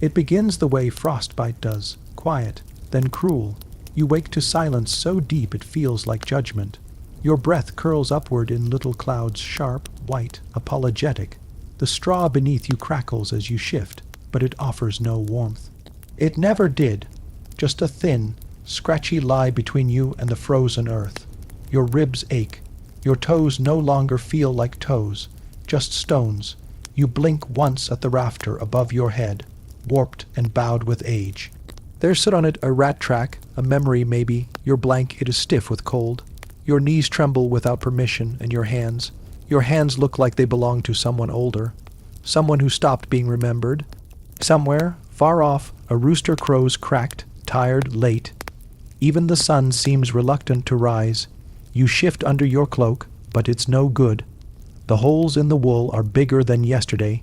It begins the way frostbite does, quiet, then cruel. You wake to silence so deep it feels like judgment. Your breath curls upward in little clouds, sharp, white, apologetic. The straw beneath you crackles as you shift, but it offers no warmth. It never did, just a thin, scratchy lie between you and the frozen earth. Your ribs ache. Your toes no longer feel like toes, just stones. You blink once at the rafter above your head, warped and bowed with age. There sit on it a rat track, a memory maybe. Your blanket is stiff with cold. Your knees tremble without permission, and your hands look like they belong to someone older, someone who stopped being remembered. Somewhere, far off, a rooster crows cracked, tired, late. Even the sun seems reluctant to rise. You shift under your cloak, but it's no good. The holes in the wool are bigger than yesterday.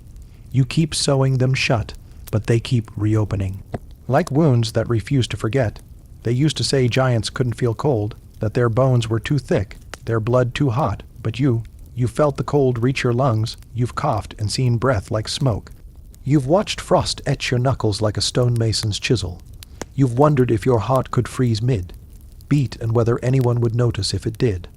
You keep sewing them shut, but they keep reopening. Like wounds that refuse to forget. They used to say giants couldn't feel cold, that their bones were too thick, their blood too hot, but you felt the cold reach your lungs, you've coughed and seen breath like smoke. You've watched frost etch your knuckles like a stonemason's chisel. You've wondered if your heart could freeze mid-beat and whether anyone would notice if it did.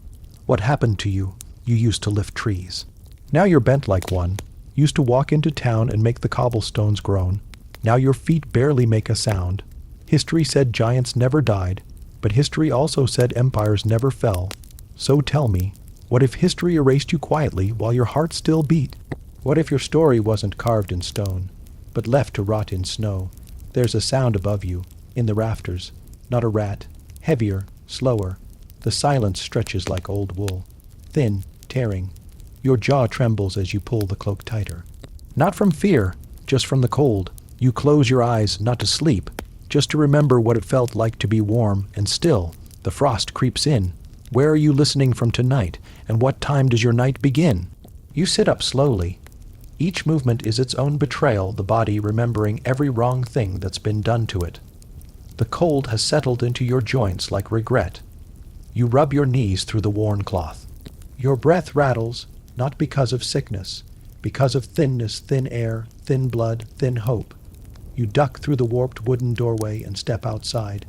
What happened to you? You used to lift trees. Now you're bent like one. Used to walk into town and make the cobblestones groan. Now your feet barely make a sound. History said giants never died, but history also said empires never fell. So tell me, what if history erased you quietly while your heart still beat? What if your story wasn't carved in stone, but left to rot in snow? There's a sound above you, in the rafters, not a rat, heavier, slower. The silence stretches like old wool, thin, tearing. Your jaw trembles as you pull the cloak tighter. Not from fear, just from the cold. You close your eyes not to sleep, just to remember what it felt like to be warm and still. The frost creeps in. Where are you listening from tonight, and what time does your night begin? You sit up slowly. Each movement is its own betrayal, the body remembering every wrong thing that's been done to it. The cold has settled into your joints like regret. You rub your knees through the worn cloth. Your breath rattles, not because of sickness, because of thinness, thin air, thin blood, thin hope. You duck through the warped wooden doorway and step outside.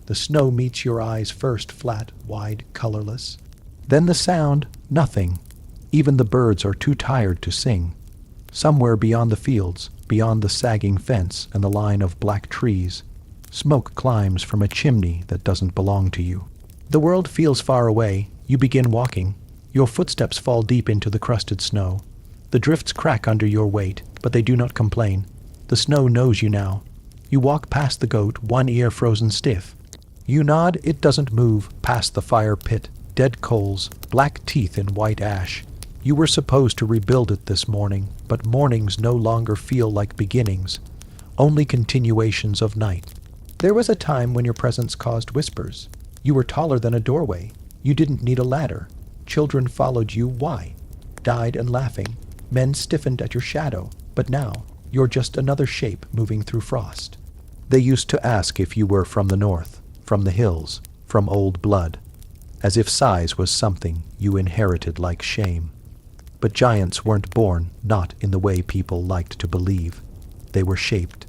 The snow meets your eyes first, flat, wide, colorless. Then the sound, nothing. Even the birds are too tired to sing. Somewhere beyond the fields, beyond the sagging fence and the line of black trees, smoke climbs from a chimney that doesn't belong to you. The world feels far away. You begin walking. Your footsteps fall deep into the crusted snow. The drifts crack under your weight, but they do not complain. The snow knows you now. You walk past the goat, one ear frozen stiff. You nod, it doesn't move, past the fire pit, dead coals, black teeth in white ash. You were supposed to rebuild it this morning, but mornings no longer feel like beginnings, only continuations of night. There was a time when your presence caused whispers. You were taller than a doorway. You didn't need a ladder. Children followed you. Why? Died and laughing. Men stiffened at your shadow. But now, you're just another shape moving through frost. They used to ask if you were from the north, from the hills, from old blood, as if size was something you inherited like shame. But giants weren't born, not in the way people liked to believe. They were shaped,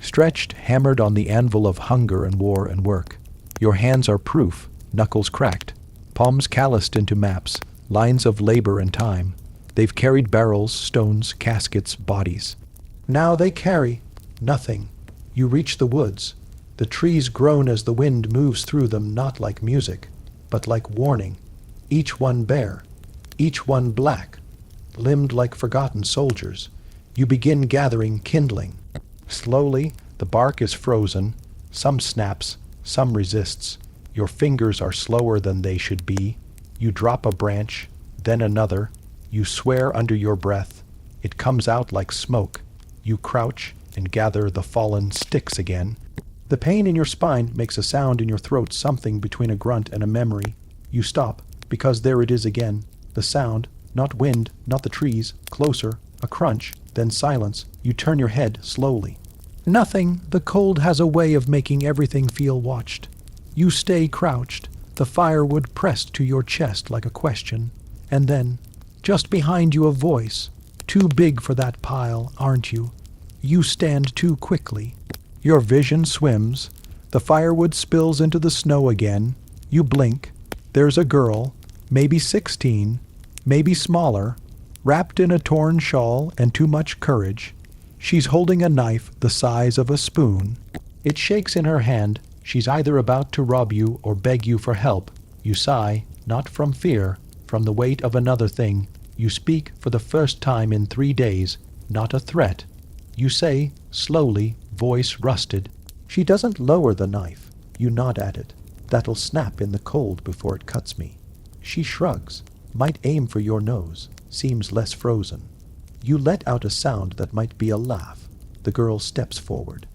stretched, hammered on the anvil of hunger and war and work. Your hands are proof, knuckles cracked, palms calloused into maps, lines of labor and time. They've carried barrels, stones, caskets, bodies. Now they carry nothing. You reach the woods. The trees groan as the wind moves through them, not like music, but like warning. Each one bare, each one black, limbed like forgotten soldiers. You begin gathering kindling. Slowly, the bark is frozen. Some snaps, some resists. Your fingers are slower than they should be. You drop a branch, then another. You swear under your breath. It comes out like smoke. You crouch and gather the fallen sticks again. The pain in your spine makes a sound in your throat, something between a grunt and a memory. You stop, because there it is again. The sound, not wind, not the trees, closer, a crunch, then silence. You turn your head slowly. Nothing. The cold has a way of making everything feel watched. You stay crouched, the firewood pressed to your chest like a question. And then, just behind you, a voice. Too big for that pile, aren't you? You stand too quickly. Your vision swims. The firewood spills into the snow again. You blink. There's a girl, maybe 16, maybe smaller, wrapped in a torn shawl and too much courage. She's holding a knife the size of a spoon. It shakes in her hand. She's either about to rob you or beg you for help. You sigh, not from fear, from the weight of another thing. You speak for the first time in 3 days, not a threat. You say, slowly, voice rusted, "She doesn't lower the knife." You nod at it. "That'll snap in the cold before it cuts me." She shrugs, might aim for your nose, seems less frozen. You let out a sound that might be a laugh. The girl steps forward.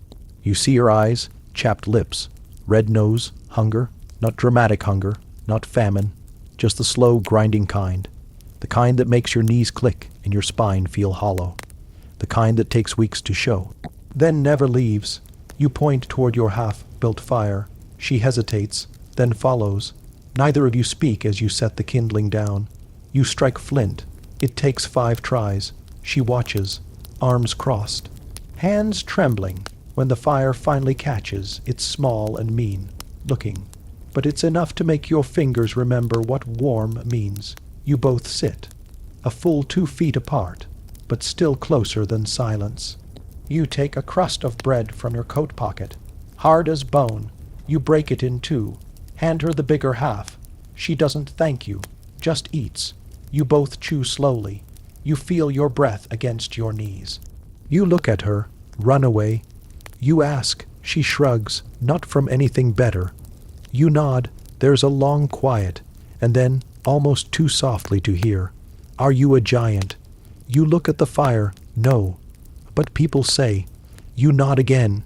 You see her eyes, chapped lips, red nose, hunger, not dramatic hunger, not famine, just the slow, grinding kind. The kind that makes your knees click and your spine feel hollow. The kind that takes weeks to show, then never leaves. You point toward your half-built fire. She hesitates, then follows. Neither of you speak as you set the kindling down. You strike flint. It takes 5 tries. She watches, arms crossed, hands trembling. When the fire finally catches, it's small and mean, looking. But it's enough to make your fingers remember what warm means. You both sit, a full 2 feet apart, but still closer than silence. You take a crust of bread from your coat pocket, hard as bone. You break it in 2, hand her the bigger half. She doesn't thank you, just eats. You both chew slowly. You feel your breath against your knees. You look at her, run away. You ask, she shrugs, not from anything better. You nod, there's a long quiet, and then, almost too softly to hear, "Are you a giant?" You look at the fire, no. But people say. You nod again.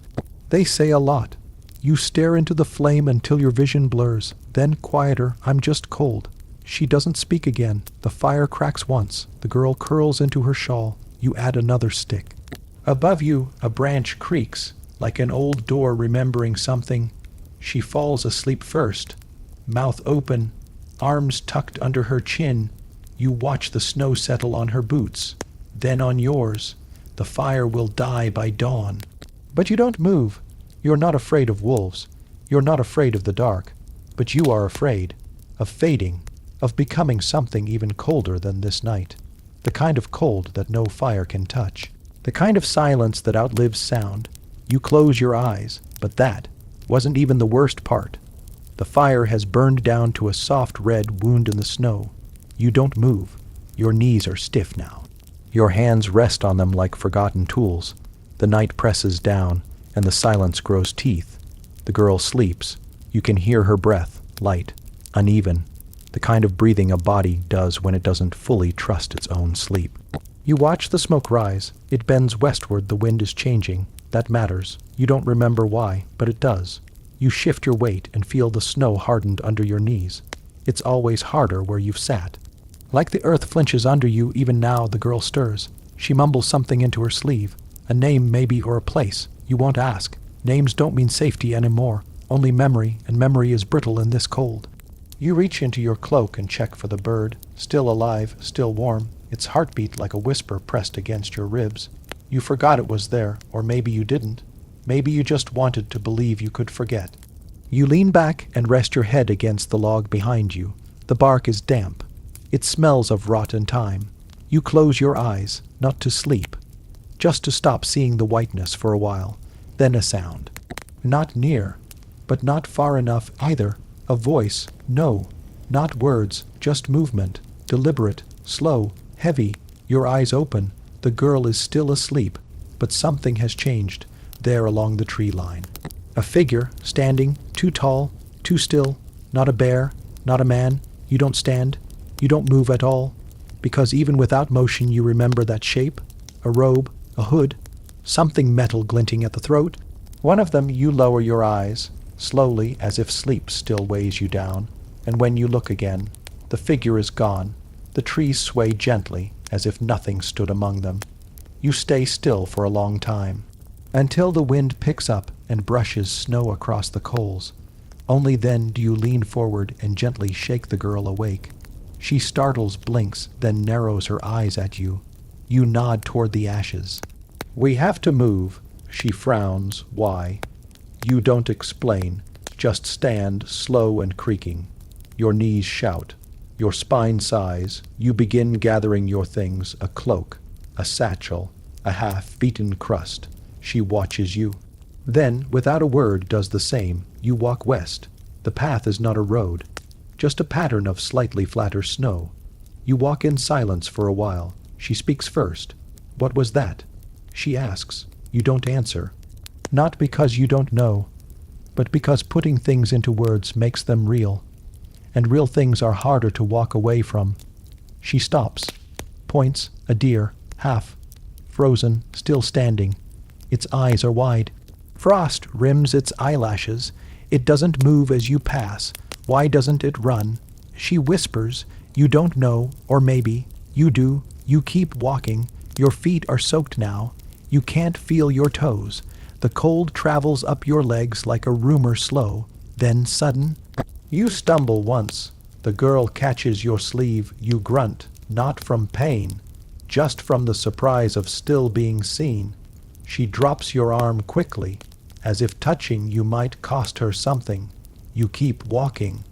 They say a lot. You stare into the flame until your vision blurs, then quieter, "I'm just cold." She doesn't speak again. The fire cracks once. The girl curls into her shawl. You add another stick. Above you, a branch creaks, like an old door remembering something. She falls asleep first, mouth open, arms tucked under her chin. You watch the snow settle on her boots, then on yours. The fire will die by dawn. But you don't move. You're not afraid of wolves. You're not afraid of the dark. But you are afraid of fading, of becoming something even colder than this night. The kind of cold that no fire can touch. The kind of silence that outlives sound. You close your eyes, but that wasn't even the worst part. The fire has burned down to a soft red wound in the snow. You don't move. Your knees are stiff now. Your hands rest on them like forgotten tools. The night presses down, and the silence grows teeth. The girl sleeps. You can hear her breath, light, uneven, the kind of breathing a body does when it doesn't fully trust its own sleep. You watch the smoke rise. It bends westward. The wind is changing. That matters. You don't remember why, but it does. You shift your weight and feel the snow hardened under your knees. It's always harder where you've sat. Like the earth flinches under you, even now the girl stirs. She mumbles something into her sleeve. A name maybe, or a place. You won't ask. Names don't mean safety anymore. Only memory, and memory is brittle in this cold. You reach into your cloak and check for the bird. Still alive, still warm. Its heartbeat like a whisper pressed against your ribs. You forgot it was there, or maybe you didn't. Maybe you just wanted to believe you could forget. You lean back and rest your head against the log behind you. The bark is damp. It smells of rotten time. You close your eyes, not to sleep, just to stop seeing the whiteness for a while. Then a sound. Not near, but not far enough either. A voice. No, not words, just movement. Deliberate, slow, heavy. Your eyes open. The girl is still asleep, but something has changed there along the tree line. A figure, standing, too tall, too still. Not a bear, not a man. You don't stand. You don't move at all, because even without motion you remember that shape. A robe, a hood, something metal glinting at the throat. One of them you lower your eyes, slowly as if sleep still weighs you down, and when you look again, the figure is gone. The trees sway gently, as if nothing stood among them. You stay still for a long time, until the wind picks up and brushes snow across the coals. Only then do you lean forward and gently shake the girl awake. She startles, blinks, then narrows her eyes at you. You nod toward the ashes. We have to move. She frowns. Why? You don't explain. Just stand, slow and creaking. Your knees shout. Your spine sighs. You begin gathering your things, a cloak, a satchel, a half-beaten crust. She watches you. Then, without a word, does the same. You walk west. The path is not a road, just a pattern of slightly flatter snow. You walk in silence for a while. She speaks first. What was that? She asks. You don't answer. Not because you don't know, but because putting things into words makes them real. And real things are harder to walk away from. She stops, points, a deer, half, frozen, still standing. Its eyes are wide. Frost rims its eyelashes. It doesn't move as you pass. Why doesn't it run? She whispers. You don't know, or maybe. You do. You keep walking. Your feet are soaked now. You can't feel your toes. The cold travels up your legs like a rumor slow. Then sudden. You stumble once. The girl catches your sleeve. You grunt, not from pain, just from the surprise of still being seen. She drops your arm quickly, as if touching you might cost her something. You keep walking.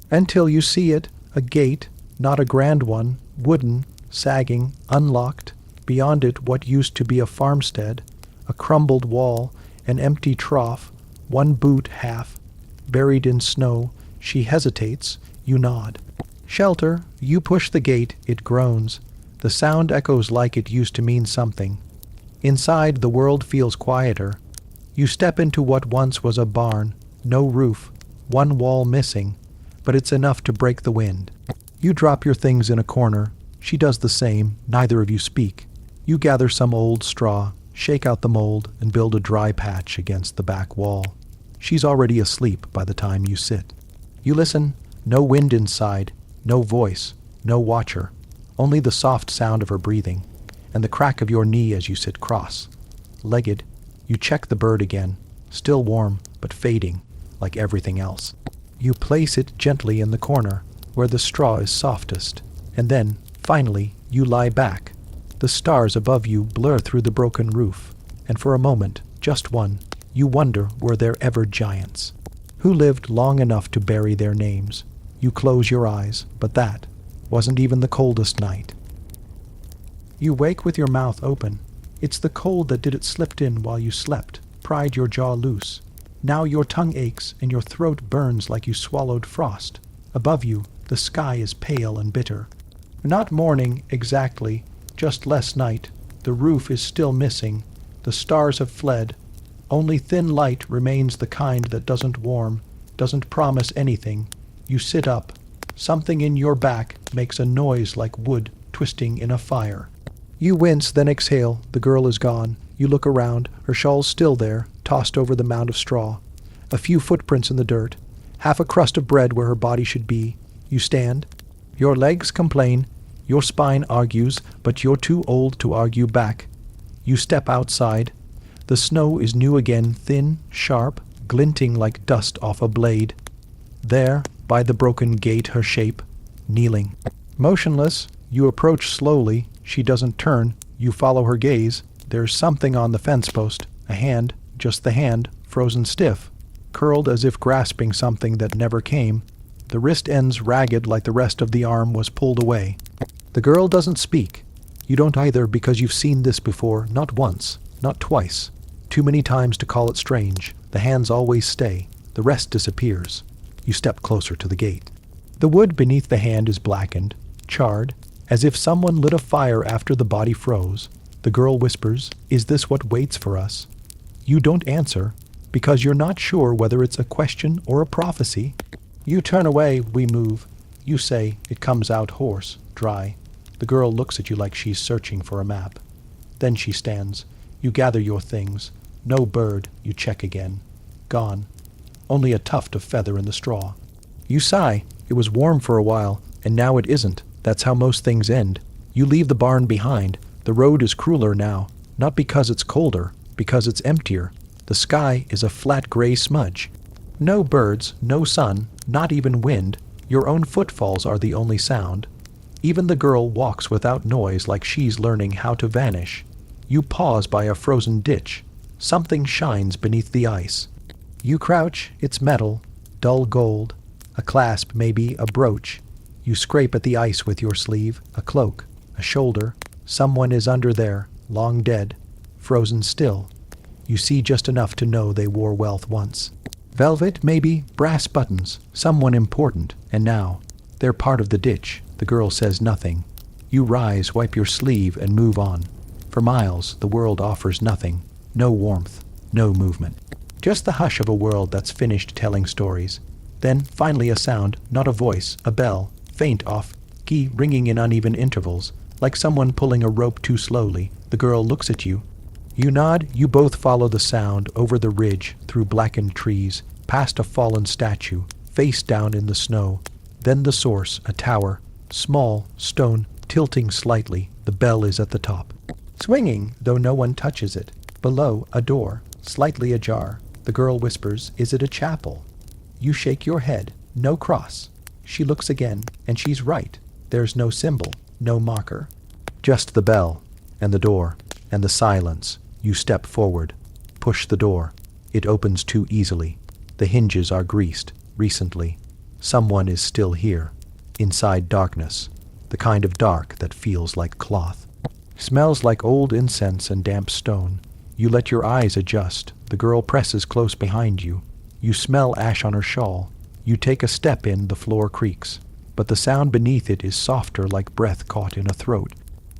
Until you see it, a gate, not a grand one, wooden, sagging, unlocked. Beyond it what used to be a farmstead, a crumbled wall, an empty trough, one boot half, buried in snow. She hesitates. You nod. Shelter. You push the gate. It groans. The sound echoes like it used to mean something. Inside, the world feels quieter. You step into what once was a barn. No roof. One wall missing. But it's enough to break the wind. You drop your things in a corner. She does the same. Neither of you speak. You gather some old straw, shake out the mold, and build a dry patch against the back wall. She's already asleep by the time you sit. You listen. No wind inside. No voice. No watcher. Only the soft sound of her breathing, and the crack of your knee as you sit cross-legged. You check the bird again, still warm, but fading, like everything else. You place it gently in the corner, where the straw is softest, and then, finally, you lie back. The stars above you blur through the broken roof, and for a moment, just one, you wonder were there ever giants, who lived long enough to bury their names. You close your eyes, but that wasn't even the coldest night. You wake with your mouth open. It's the cold that did it slipped in while you slept, pried your jaw loose. Now your tongue aches and your throat burns like you swallowed frost. Above you, the sky is pale and bitter. Not morning, exactly, just less night. The roof is still missing. The stars have fled. Only thin light remains, the kind that doesn't warm, doesn't promise anything. You sit up. Something in your back makes a noise like wood twisting in a fire. You wince, then exhale. The girl is gone. You look around. Her shawl's still there, tossed over the mound of straw. A few footprints in the dirt. Half a crust of bread where her body should be. You stand. Your legs complain. Your spine argues, but you're too old to argue back. You step outside. The snow is new again, thin, sharp, glinting like dust off a blade. There, by the broken gate, her shape, kneeling. Motionless, you approach slowly. She doesn't turn. You follow her gaze. There's something on the fence post. A hand, just the hand, frozen stiff, curled as if grasping something that never came. The wrist ends ragged like the rest of the arm was pulled away. The girl doesn't speak. You don't either, because you've seen this before, not once, not twice. Too many times to call it strange. The hands always stay. The rest disappears. You step closer to the gate. The wood beneath the hand is blackened, charred, as if someone lit a fire after the body froze. The girl whispers, "Is this what waits for us?" You don't answer, because you're not sure whether it's a question or a prophecy. You turn away. We move. You say. It comes out hoarse, dry. The girl looks at you like she's searching for a map. Then she stands. You gather your things. No bird. You check again. Gone. Only a tuft of feather in the straw. You sigh. It was warm for a while, and now it isn't. That's how most things end. You leave the barn behind. The road is crueler now, not because it's colder, because it's emptier. The sky is a flat gray smudge. No birds, no sun, not even wind. Your own footfalls are the only sound. Even the girl walks without noise, like she's learning how to vanish. You pause by a frozen ditch. Something shines beneath the ice. You crouch, it's metal, dull gold, a clasp, maybe a brooch. You scrape at the ice with your sleeve, a cloak, a shoulder. Someone is under there, long dead, frozen still. You see just enough to know they wore wealth once. Velvet, maybe, brass buttons, someone important, and now they're part of the ditch. The girl says nothing. You rise, wipe your sleeve, and move on. For miles, the world offers nothing. No warmth, no movement. Just the hush of a world that's finished telling stories. Then, finally a sound, not a voice, a bell, faint off, key ringing in uneven intervals, like someone pulling a rope too slowly. The girl looks at you. You nod, you both follow the sound, over the ridge, through blackened trees, past a fallen statue, face down in the snow. Then the source, a tower, small, stone, tilting slightly. The bell is at the top. Swinging, though no one touches it. Below, a door, slightly ajar. The girl whispers, "Is it a chapel?" You shake your head. No cross. She looks again, and she's right. There's no symbol, no marker. Just the bell, and the door, and the silence. You step forward. Push the door. It opens too easily. The hinges are greased, recently. Someone is still here. Inside darkness. The kind of dark that feels like cloth. Smells like old incense and damp stone. You let your eyes adjust. The girl presses close behind you. You smell ash on her shawl. You take a step in, the floor creaks. But the sound beneath it is softer, like breath caught in a throat.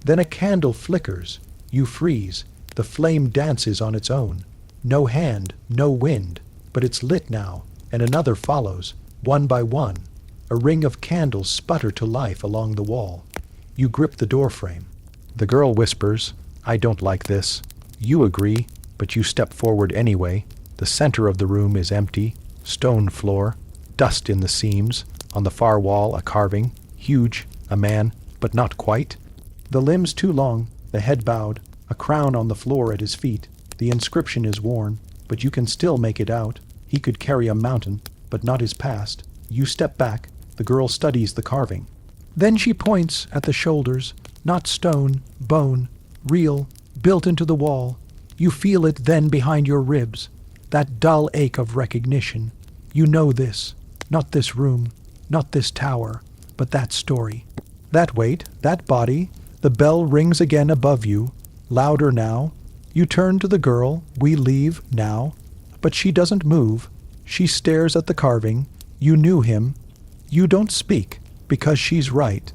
Then a candle flickers. You freeze. The flame dances on its own. No hand, no wind. But it's lit now, and another follows, one by one. A ring of candles sputter to life along the wall. You grip the doorframe. The girl whispers, "I don't like this." You agree, but you step forward anyway. The center of the room is empty. Stone floor. Dust in the seams. On the far wall, a carving. Huge. A man, but not quite. The limbs too long. The head bowed. A crown on the floor at his feet. The inscription is worn, but you can still make it out. He could carry a mountain, but not his past. You step back. The girl studies the carving. Then she points at the shoulders. Not stone, bone, real, built into the wall. You feel it then behind your ribs. That dull ache of recognition. You know this. Not this room, not this tower, but that story. That weight, that body. The bell rings again above you. Louder now. You turn to the girl. We leave now. But she doesn't move. She stares at the carving. You knew him. You don't speak, because she's right.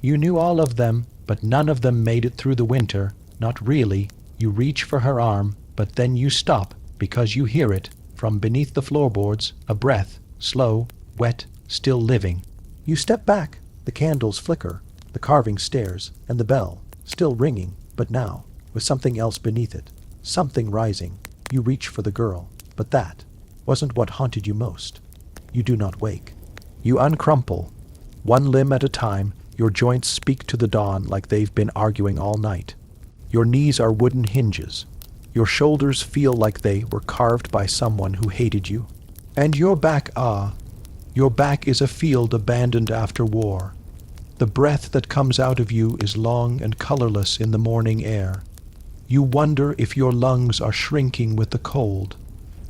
You knew all of them, but none of them made it through the winter. Not really. You reach for her arm, but then you stop, because you hear it, from beneath the floorboards, a breath, slow, wet, still living. You step back. The candles flicker. The carving stares, and the bell, still ringing, but now, with something else beneath it. Something rising. You reach for the girl, but that wasn't what haunted you most. You do not wake. You uncrumple. One limb at a time, your joints speak to the dawn like they've been arguing all night. Your knees are wooden hinges. Your shoulders feel like they were carved by someone who hated you. And your back, your back is a field abandoned after war. The breath that comes out of you is long and colorless in the morning air. You wonder if your lungs are shrinking with the cold.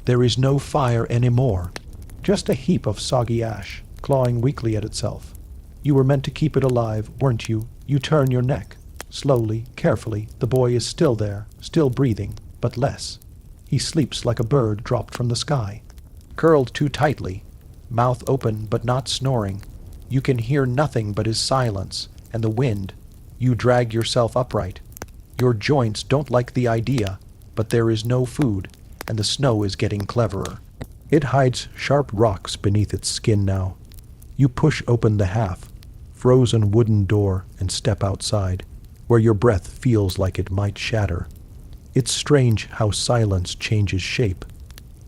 There is no fire anymore, just a heap of soggy ash, clawing weakly at itself. You were meant to keep it alive, weren't you? You turn your neck. Slowly, carefully, the boy is still there, still breathing, but less. He sleeps like a bird dropped from the sky. Curled too tightly, mouth open but not snoring. You can hear nothing but his silence and the wind. You drag yourself upright. Your joints don't like the idea, but there is no food, and the snow is getting cleverer. It hides sharp rocks beneath its skin now. You push open the half-frozen wooden door and step outside, where your breath feels like it might shatter. It's strange how silence changes shape.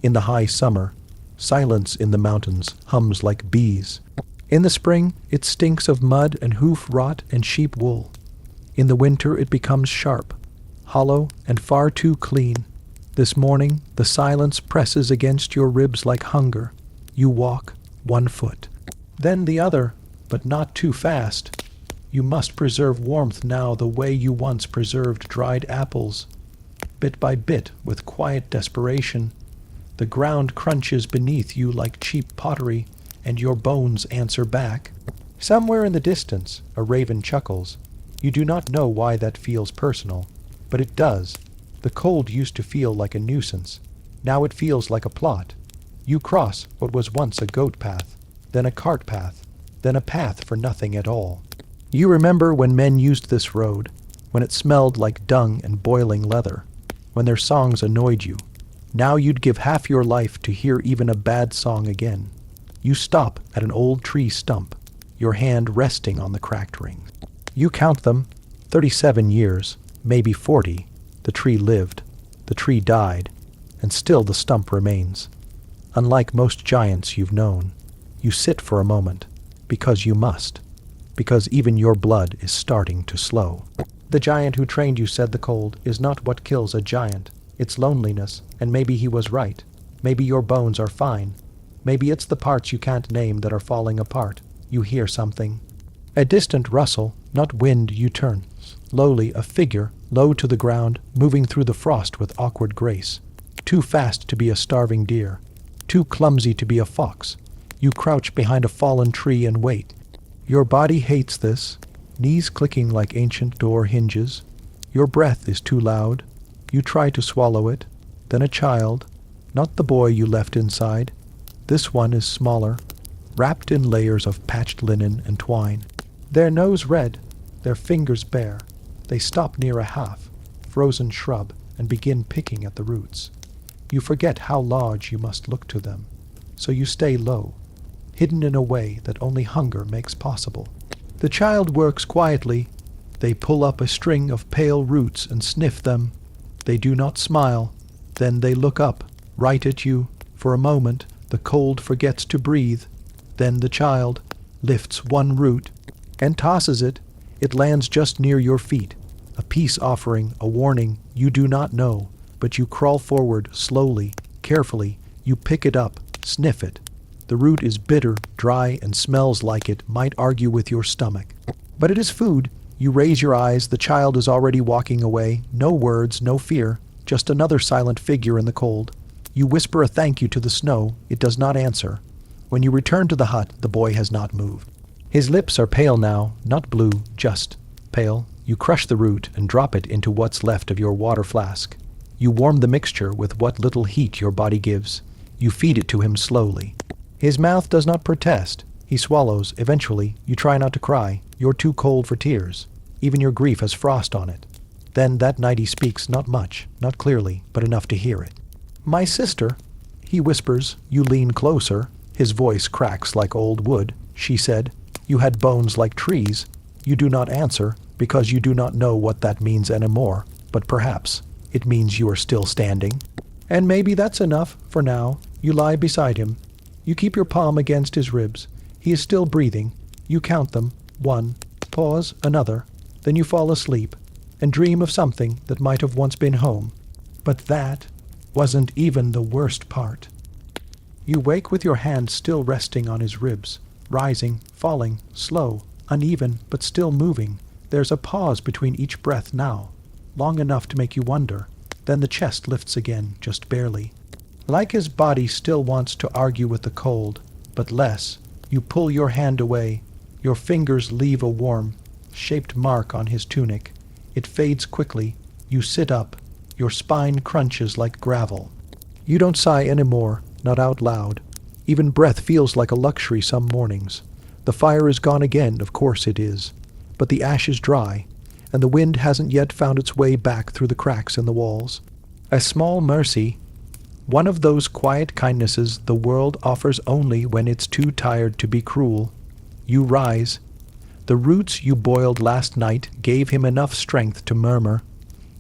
In the high summer, silence in the mountains hums like bees. In the spring, it stinks of mud and hoof rot and sheep wool. In the winter, it becomes sharp, hollow, and far too clean. This morning, the silence presses against your ribs like hunger. You walk 1 foot, then the other, but not too fast. You must preserve warmth now the way you once preserved dried apples. bit by bit, with quiet desperation. The ground crunches beneath you like cheap pottery, and your bones answer back. Somewhere in the distance, a raven chuckles. You do not know why that feels personal, but it does. The cold used to feel like a nuisance. Now it feels like a plot. You cross what was once a goat path, then a cart path, then a path for nothing at all. You remember when men used this road, when it smelled like dung and boiling leather, when their songs annoyed you. Now you'd give half your life to hear even a bad song again. You stop at an old tree stump, your hand resting on the cracked rings. You count them, 37 years, maybe 40. The tree lived, the tree died, and still the stump remains. Unlike most giants you've known, you sit for a moment, because you must, because even your blood is starting to slow. The giant who trained you, said the cold, is not what kills a giant. It's loneliness, and maybe he was right. Maybe your bones are fine. Maybe it's the parts you can't name that are falling apart. You hear something. A distant rustle, not wind. You turn. Slowly, a figure, low to the ground, moving through the frost with awkward grace. Too fast to be a starving deer. Too clumsy to be a fox. You crouch behind a fallen tree and wait. Your body hates this, knees clicking like ancient door hinges. Your breath is too loud. You try to swallow it. Then a child, not the boy you left inside. This one is smaller, wrapped in layers of patched linen and twine. Their nose red, their fingers bare. They stop near a half, frozen shrub and begin picking at the roots. You forget how large you must look to them, so you stay low, hidden in a way that only hunger makes possible. The child works quietly. They pull up a string of pale roots and sniff them. They do not smile. Then they look up, right at you. For a moment, the cold forgets to breathe. Then the child lifts one root and tosses it. It lands just near your feet, a peace offering, a warning. You do not know, but you crawl forward slowly, carefully. You pick it up, sniff it. The root is bitter, dry, and smells like it might argue with your stomach. But it is food. You raise your eyes. The child is already walking away. No words, no fear, just another silent figure in the cold. You whisper a thank you to the snow. It does not answer. When you return to the hut, the boy has not moved. His lips are pale now, not blue, just pale. You crush the root and drop it into what's left of your water flask. You warm the mixture with what little heat your body gives. You feed it to him slowly. His mouth does not protest. He swallows. Eventually, you try not to cry. You're too cold for tears. Even your grief has frost on it. Then that night he speaks, not much, not clearly, but enough to hear it. "My sister," he whispers. You lean closer. His voice cracks like old wood. She said, "You had bones like trees." You do not answer, because you do not know what that means anymore, but perhaps it means you are still standing. And maybe that's enough for now. You lie beside him. You keep your palm against his ribs. He is still breathing. You count them. One. Pause. Another. Then you fall asleep and dream of something that might have once been home. But that wasn't even the worst part. You wake with your hand still resting on his ribs, rising, falling, slow, uneven, but still moving. There's a pause between each breath now, long enough to make you wonder. Then the chest lifts again, just barely. Like his body still wants to argue with the cold, but less. You pull your hand away. Your fingers leave a warm, shaped mark on his tunic. It fades quickly. You sit up. Your spine crunches like gravel. You don't sigh anymore, not out loud. Even breath feels like a luxury some mornings. The fire is gone again, of course it is. But the ash is dry, and the wind hasn't yet found its way back through the cracks in the walls. A small mercy, one of those quiet kindnesses the world offers only when it's too tired to be cruel. You rise. The roots you boiled last night gave him enough strength to murmur,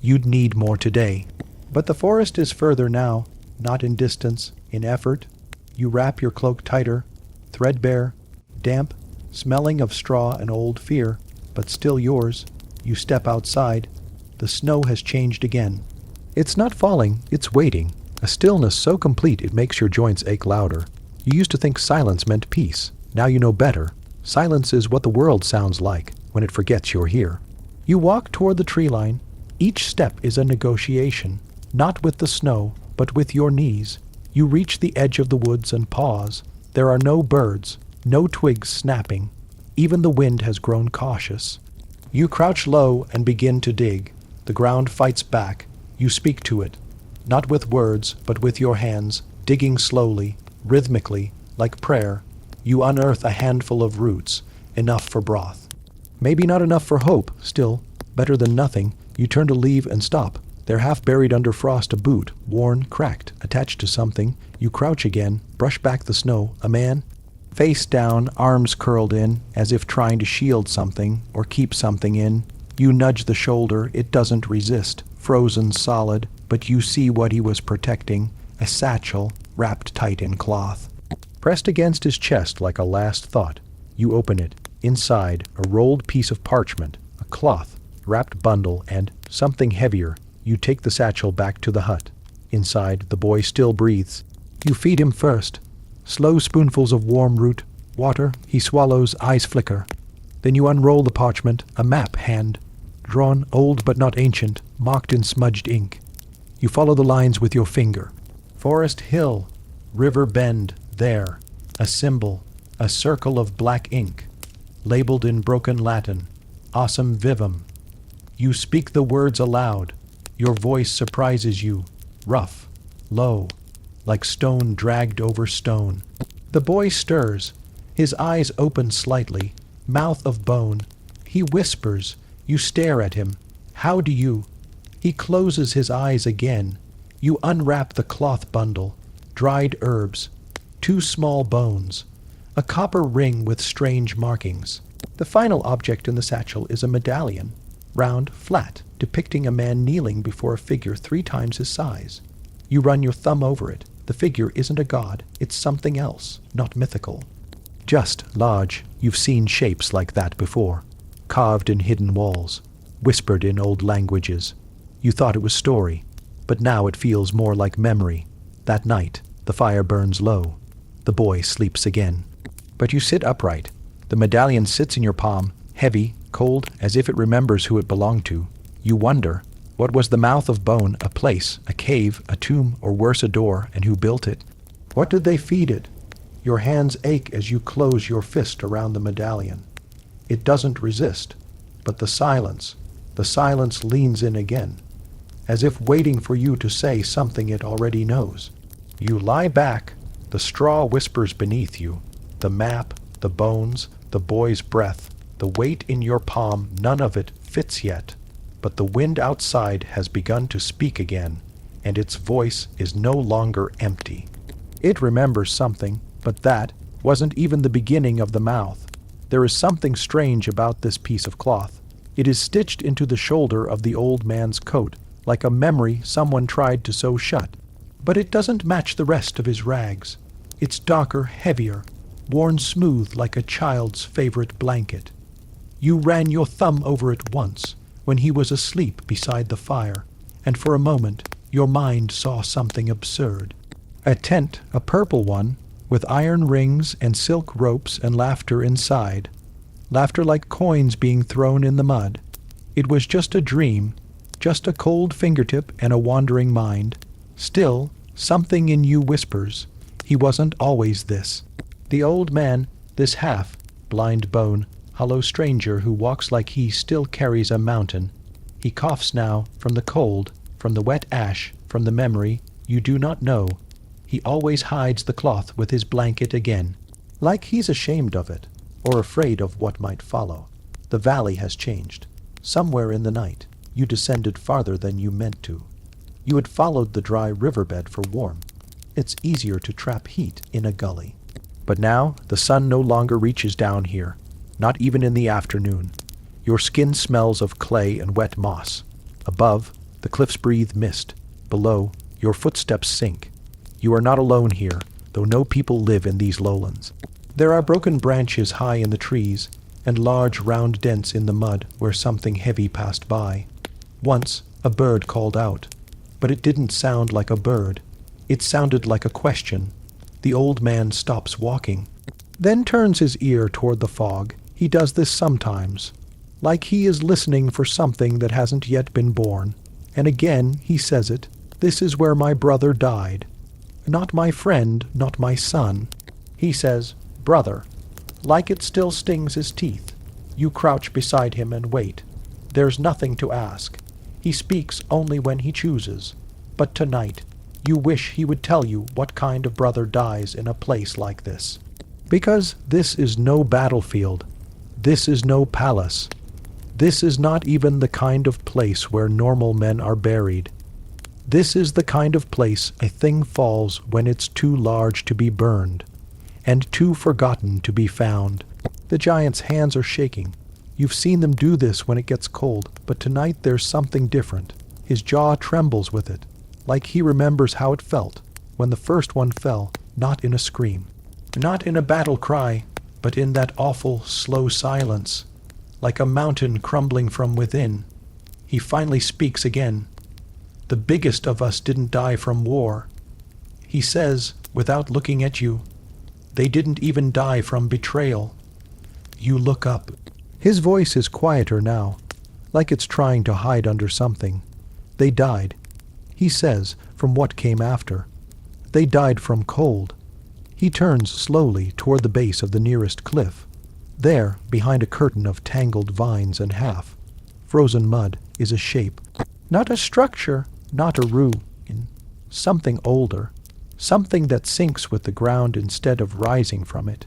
"You'd need more today." But the forest is further now, not in distance, in effort. You wrap your cloak tighter, threadbare, damp, smelling of straw and old fear, but still yours. You step outside. The snow has changed again. It's not falling, it's waiting, a stillness so complete it makes your joints ache louder. You used to think silence meant peace. Now you know better. Silence is what the world sounds like when it forgets you're here. You walk toward the tree line. Each step is a negotiation. Not with the snow, but with your knees. You reach the edge of the woods and pause. There are no birds, no twigs snapping. Even the wind has grown cautious. You crouch low and begin to dig. The ground fights back. You speak to it, not with words, but with your hands, digging slowly, rhythmically, like prayer. You unearth a handful of roots, enough for broth. Maybe not enough for hope, still, better than nothing. You turn to leave and stop. They're half buried under frost, a boot, worn, cracked, attached to something. You crouch again, brush back the snow. A man, face down, arms curled in, as if trying to shield something or keep something in. You nudge the shoulder. It doesn't resist, frozen solid, but you see what he was protecting, a satchel wrapped tight in cloth. Pressed against his chest like a last thought, you open it. Inside, a rolled piece of parchment, a cloth, wrapped bundle, and something heavier. You take the satchel back to the hut. Inside, the boy still breathes. You feed him first. Slow spoonfuls of warm root, water. He swallows, eyes flicker. Then you unroll the parchment, a map hand, drawn, old but not ancient, marked in smudged ink. You follow the lines with your finger. Forest hill, river bend, there. A symbol, a circle of black ink, labeled in broken Latin, Ossum vivum. You speak the words aloud. Your voice surprises you, rough, low, like stone dragged over stone. The boy stirs, his eyes open slightly, mouth of bone. He whispers. You stare at him. How do you? He closes his eyes again. You unwrap the cloth bundle, dried herbs, 2 small bones, a copper ring with strange markings. The final object in the satchel is a medallion, round, flat, depicting a man kneeling before a figure 3 times his size. You run your thumb over it. The figure isn't a god, it's something else, not mythical. Just large. You've seen shapes like that before, carved in hidden walls, whispered in old languages. You thought it was story, but now it feels more like memory. That night, the fire burns low. The boy sleeps again. But you sit upright. The medallion sits in your palm, heavy, cold, as if it remembers who it belonged to. You wonder, what was the mouth of bone, a place, a cave, a tomb, or worse, a door, and who built it? What did they feed it? Your hands ache as you close your fist around the medallion. It doesn't resist, but the silence leans in again, as if waiting for you to say something it already knows. You lie back, the straw whispers beneath you, the map, the bones, the boy's breath, the weight in your palm, none of it fits yet. But the wind outside has begun to speak again, and its voice is no longer empty. It remembers something, but that wasn't even the beginning of the mouth. There is something strange about this piece of cloth. It is stitched into the shoulder of the old man's coat, like a memory someone tried to sew shut. But it doesn't match the rest of his rags. It's darker, heavier, worn smooth like a child's favorite blanket. You ran your thumb over it once, when he was asleep beside the fire, and for a moment your mind saw something absurd. A tent, a purple one, with iron rings and silk ropes and laughter inside. Laughter like coins being thrown in the mud. It was just a dream, just a cold fingertip and a wandering mind. Still, something in you whispers, he wasn't always this. The old man, this half, blind bone, hollow stranger who walks like he still carries a mountain. He coughs now, from the cold, from the wet ash, from the memory, you do not know. He always hides the cloth with his blanket again, like he's ashamed of it, or afraid of what might follow. The valley has changed. Somewhere in the night, you descended farther than you meant to. You had followed the dry riverbed for warmth. It's easier to trap heat in a gully. But now, the sun no longer reaches down here, not even in the afternoon. Your skin smells of clay and wet moss. Above, the cliffs breathe mist. Below, your footsteps sink. You are not alone here, though no people live in these lowlands. There are broken branches high in the trees, and large round dents in the mud where something heavy passed by. Once, a bird called out, but it didn't sound like a bird. It sounded like a question. The old man stops walking, then turns his ear toward the fog. He does this sometimes, like he is listening for something that hasn't yet been born. And again he says it, This is where my brother died. Not my friend, not my son. He says, brother. Like it still stings his teeth. You crouch beside him and wait. There's nothing to ask. He speaks only when he chooses. But tonight, you wish he would tell you what kind of brother dies in a place like this. Because this is no battlefield. This is no palace. This is not even the kind of place where normal men are buried. This is the kind of place a thing falls when it's too large to be burned, and too forgotten to be found. The giant's hands are shaking. You've seen them do this when it gets cold, but tonight there's something different. His jaw trembles with it, like he remembers how it felt when the first one fell, not in a scream, not in a battle cry, but in that awful, slow silence, like a mountain crumbling from within. He finally speaks again. The biggest of us didn't die from war. He says, without looking at you, they didn't even die from betrayal. You look up. His voice is quieter now, like it's trying to hide under something. They died, he says, from what came after. They died from cold. He turns slowly toward the base of the nearest cliff. There, behind a curtain of tangled vines and half-frozen mud, is a shape. Not a structure, not a ruin. Something older. Something that sinks with the ground instead of rising from it.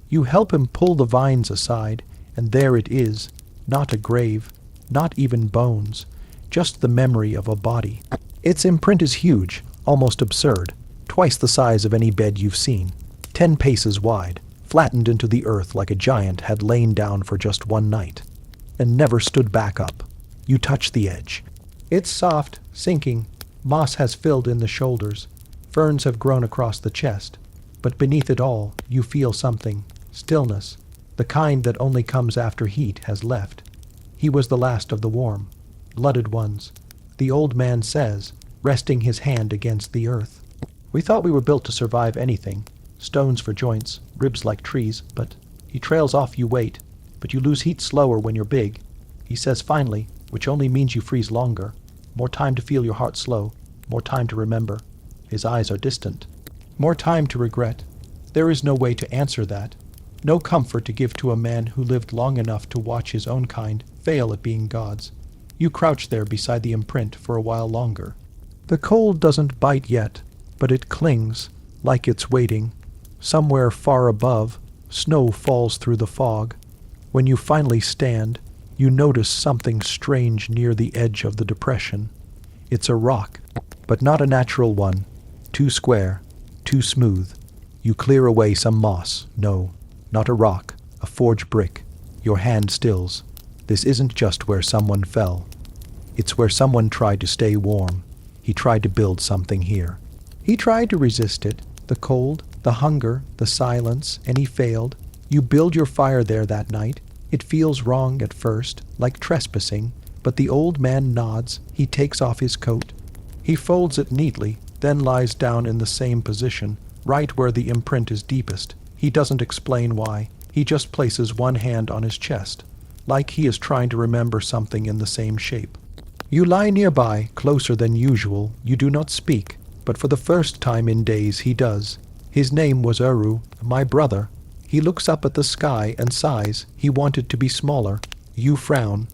You help him pull the vines aside, and there it is, not a grave, not even bones, just the memory of a body. Its imprint is huge, almost absurd, twice the size of any bed you've seen, 10 paces wide, flattened into the earth like a giant had lain down for just one night, and never stood back up. You touch the edge. It's soft, sinking, moss has filled in the shoulders, ferns have grown across the chest, but beneath it all, you feel something, stillness, the kind that only comes after heat has left. He was the last of the warm, blooded ones, the old man says, resting his hand against the earth. We thought we were built to survive anything, stones for joints, ribs like trees, but he trails off. You wait, but you lose heat slower when you're big. He says finally, which only means you freeze longer, more time to feel your heart slow, more time to remember. His eyes are distant. More time to regret. There is no way to answer that. No comfort to give to a man who lived long enough to watch his own kind fail at being gods. You crouch there beside the imprint for a while longer. The cold doesn't bite yet, but it clings, like it's waiting. Somewhere far above, snow falls through the fog. When you finally stand, you notice something strange near the edge of the depression. It's a rock, but not a natural one. Too square, too smooth. You clear away some moss. No, not a rock, a forged brick. Your hand stills. This isn't just where someone fell. It's where someone tried to stay warm. He tried to build something here. He tried to resist it, the cold, the hunger, the silence, and he failed. You build your fire there that night. It feels wrong at first, like trespassing, but the old man nods. He takes off his coat. He folds it neatly, then lies down in the same position, right where the imprint is deepest. He doesn't explain why. He just places one hand on his chest, like he is trying to remember something in the same shape. You lie nearby, closer than usual. You do not speak, but for the first time in days he does. His name was Uru, my brother. He looks up at the sky and sighs. He wanted to be smaller. You frown.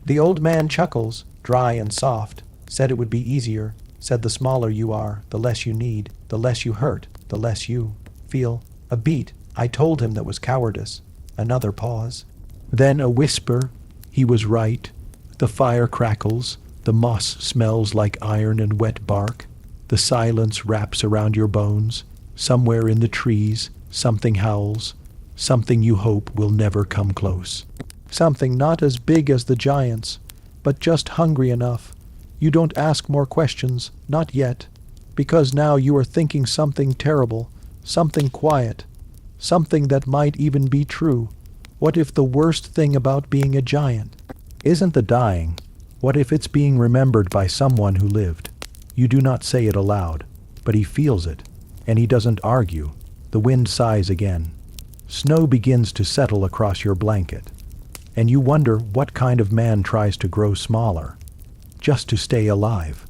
The old man chuckles, dry and soft, said it would be easier, said the smaller you are, the less you need, the less you hurt, the less you feel. A beat. I told him that was cowardice. Another pause. Then a whisper. He was right. The fire crackles. The moss smells like iron and wet bark. The silence wraps around your bones. Somewhere in the trees, something howls. Something you hope will never come close. Something not as big as the giants, but just hungry enough. You don't ask more questions, not yet, because now you are thinking something terrible, something quiet, something that might even be true. What if the worst thing about being a giant isn't the dying? What if it's being remembered by someone who lived? You do not say it aloud, but he feels it, and he doesn't argue. The wind sighs again. Snow begins to settle across your blanket, and you wonder what kind of man tries to grow smaller, just to stay alive.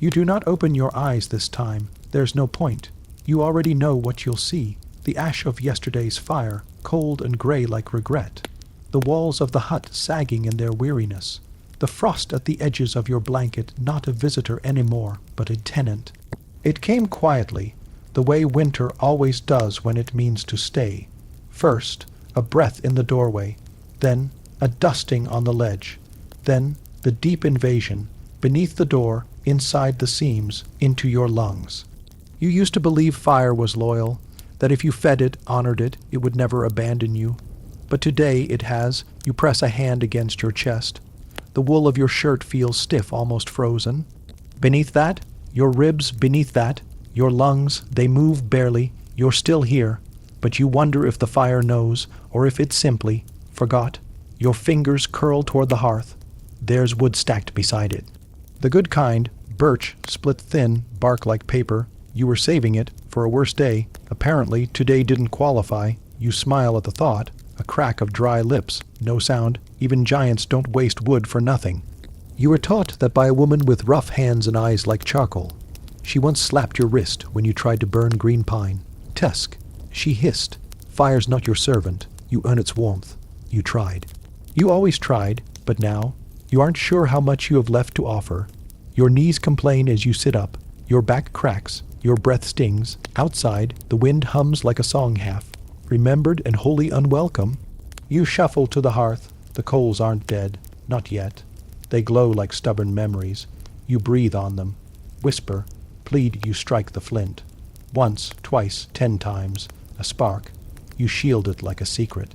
You do not open your eyes this time. There's no point. You already know what you'll see. The ash of yesterday's fire, cold and gray like regret. The walls of the hut sagging in their weariness. The frost at the edges of your blanket, not a visitor anymore, but a tenant. It came quietly, the way winter always does when it means to stay. First, a breath in the doorway, then a dusting on the ledge, then the deep invasion, beneath the door, inside the seams, into your lungs. You used to believe fire was loyal, that if you fed it, honored it, it would never abandon you. But today it has. You press a hand against your chest. The wool of your shirt feels stiff, almost frozen. Beneath that, your ribs, beneath that, your lungs, they move barely. You're still here, but you wonder if the fire knows, or if it simply forgot. Your fingers curl toward the hearth. There's wood stacked beside it. The good kind, birch, split thin, bark like paper. You were saving it for a worse day. Apparently, today didn't qualify. You smile at the thought. A crack of dry lips. No sound. Even giants don't waste wood for nothing. You were taught that by a woman with rough hands and eyes like charcoal. She once slapped your wrist when you tried to burn green pine. Tusk. She hissed. Fire's not your servant. You earn its warmth. You tried. You always tried, but now, you aren't sure how much you have left to offer. Your knees complain as you sit up. Your back cracks. Your breath stings. Outside, the wind hums like a song half. Remembered and wholly unwelcome. You shuffle to the hearth. The coals aren't dead. Not yet. They glow like stubborn memories. You breathe on them. Whisper. Plead. You strike the flint. Once, twice, 10 times. A spark. You shield it like a secret.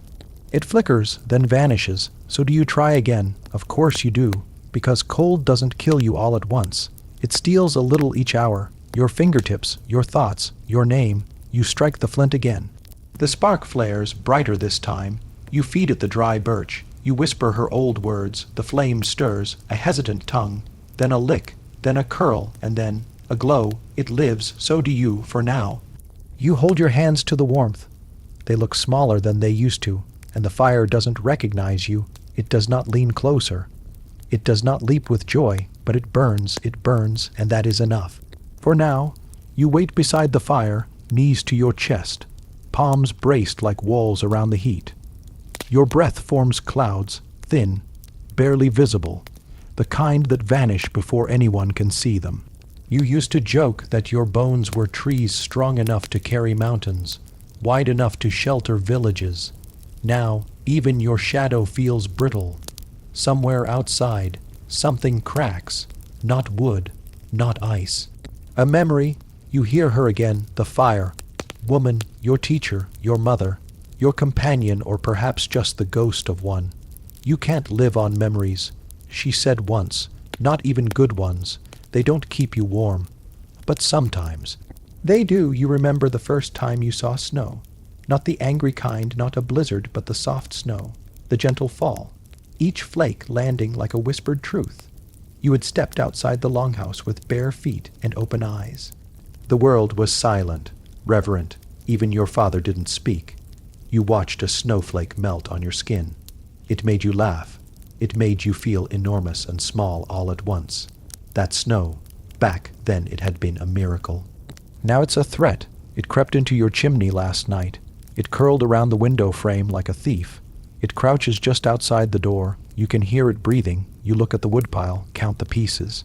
It flickers, then vanishes. So do you try again? Of course you do. Because cold doesn't kill you all at once. It steals a little each hour. Your fingertips, your thoughts, your name. You strike the flint again. The spark flares, brighter this time. You feed it the dry birch. You whisper her old words. The flame stirs, a hesitant tongue. Then a lick, then a curl, and then a glow. It lives, so do you, for now. You hold your hands to the warmth. They look smaller than they used to, and the fire doesn't recognize you. It does not lean closer. It does not leap with joy, but it burns, and that is enough. For now, you wait beside the fire, knees to your chest, palms braced like walls around the heat. Your breath forms clouds, thin, barely visible, the kind that vanish before anyone can see them. You used to joke that your bones were trees strong enough to carry mountains, wide enough to shelter villages. Now, even your shadow feels brittle. Somewhere outside, something cracks, not wood, not ice. A memory, you hear her again, the fire. Woman, your teacher, your mother, your companion, or perhaps just the ghost of one. You can't live on memories, she said once, not even good ones. They don't keep you warm. But sometimes. They do. You remember the first time you saw snow. Not the angry kind, not a blizzard, but the soft snow, the gentle fall, each flake landing like a whispered truth. You had stepped outside the longhouse with bare feet and open eyes. The world was silent, reverent. Even your father didn't speak. You watched a snowflake melt on your skin. It made you laugh. It made you feel enormous and small all at once. That snow, back then it had been a miracle. Now it's a threat. It crept into your chimney last night. It curled around the window frame like a thief. It crouches just outside the door. You can hear it breathing. You look at the woodpile, count the pieces.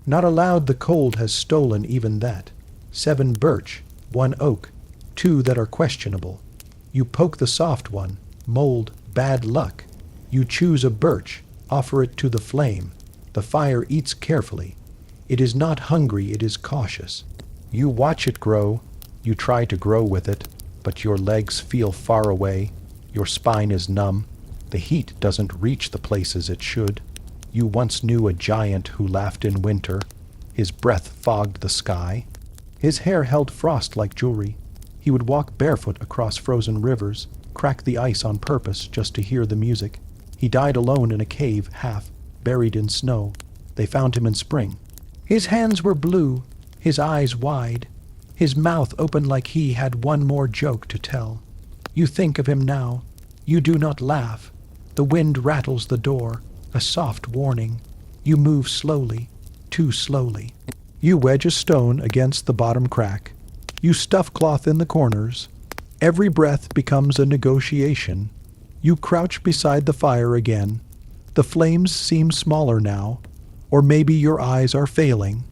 Not allowed, the cold has stolen even that. 7 birch, 1 oak, 2 that are questionable. You poke the soft one, mold, bad luck. You choose a birch, offer it to the flame. The fire eats carefully. It is not hungry, it is cautious. You watch it grow. You try to grow with it, but your legs feel far away. Your spine is numb. The heat doesn't reach the places it should. You once knew a giant who laughed in winter. His breath fogged the sky. His hair held frost like jewelry. He would walk barefoot across frozen rivers, crack the ice on purpose just to hear the music. He died alone in a cave, half buried in snow. They found him in spring. His hands were blue, his eyes wide, his mouth open like he had one more joke to tell. You think of him now. You do not laugh. The wind rattles the door, a soft warning. You move slowly, too slowly. You wedge a stone against the bottom crack. You stuff cloth in the corners. Every breath becomes a negotiation. You crouch beside the fire again. The flames seem smaller now, or maybe your eyes are failing.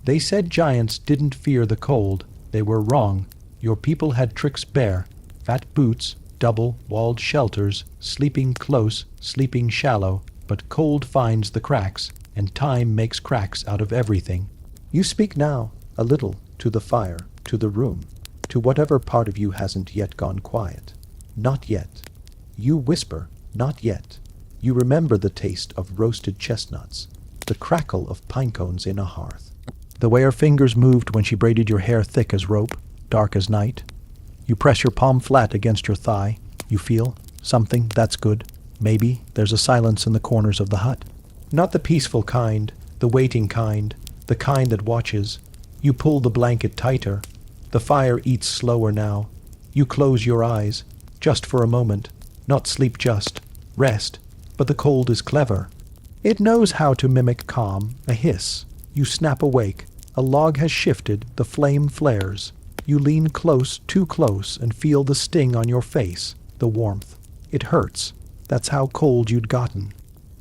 They said giants didn't fear the cold. They were wrong. Your people had tricks bare, fat boots, double-walled shelters, sleeping close, sleeping shallow, but cold finds the cracks, and time makes cracks out of everything. You speak now, a little, to the fire, to the room, to whatever part of you hasn't yet gone quiet. Not yet. You whisper, not yet. You remember the taste of roasted chestnuts, the crackle of pine cones in a hearth. The way her fingers moved when she braided your hair thick as rope, dark as night. You press your palm flat against your thigh. You feel something, that's good. Maybe there's a silence in the corners of the hut. Not the peaceful kind, the waiting kind, the kind that watches. You pull the blanket tighter. The fire eats slower now. You close your eyes, just for a moment. Not sleep just, rest. But the cold is clever. It knows how to mimic calm, a hiss. You snap awake. A log has shifted, the flame flares. You lean close, too close, and feel the sting on your face, the warmth. It hurts. That's how cold you'd gotten.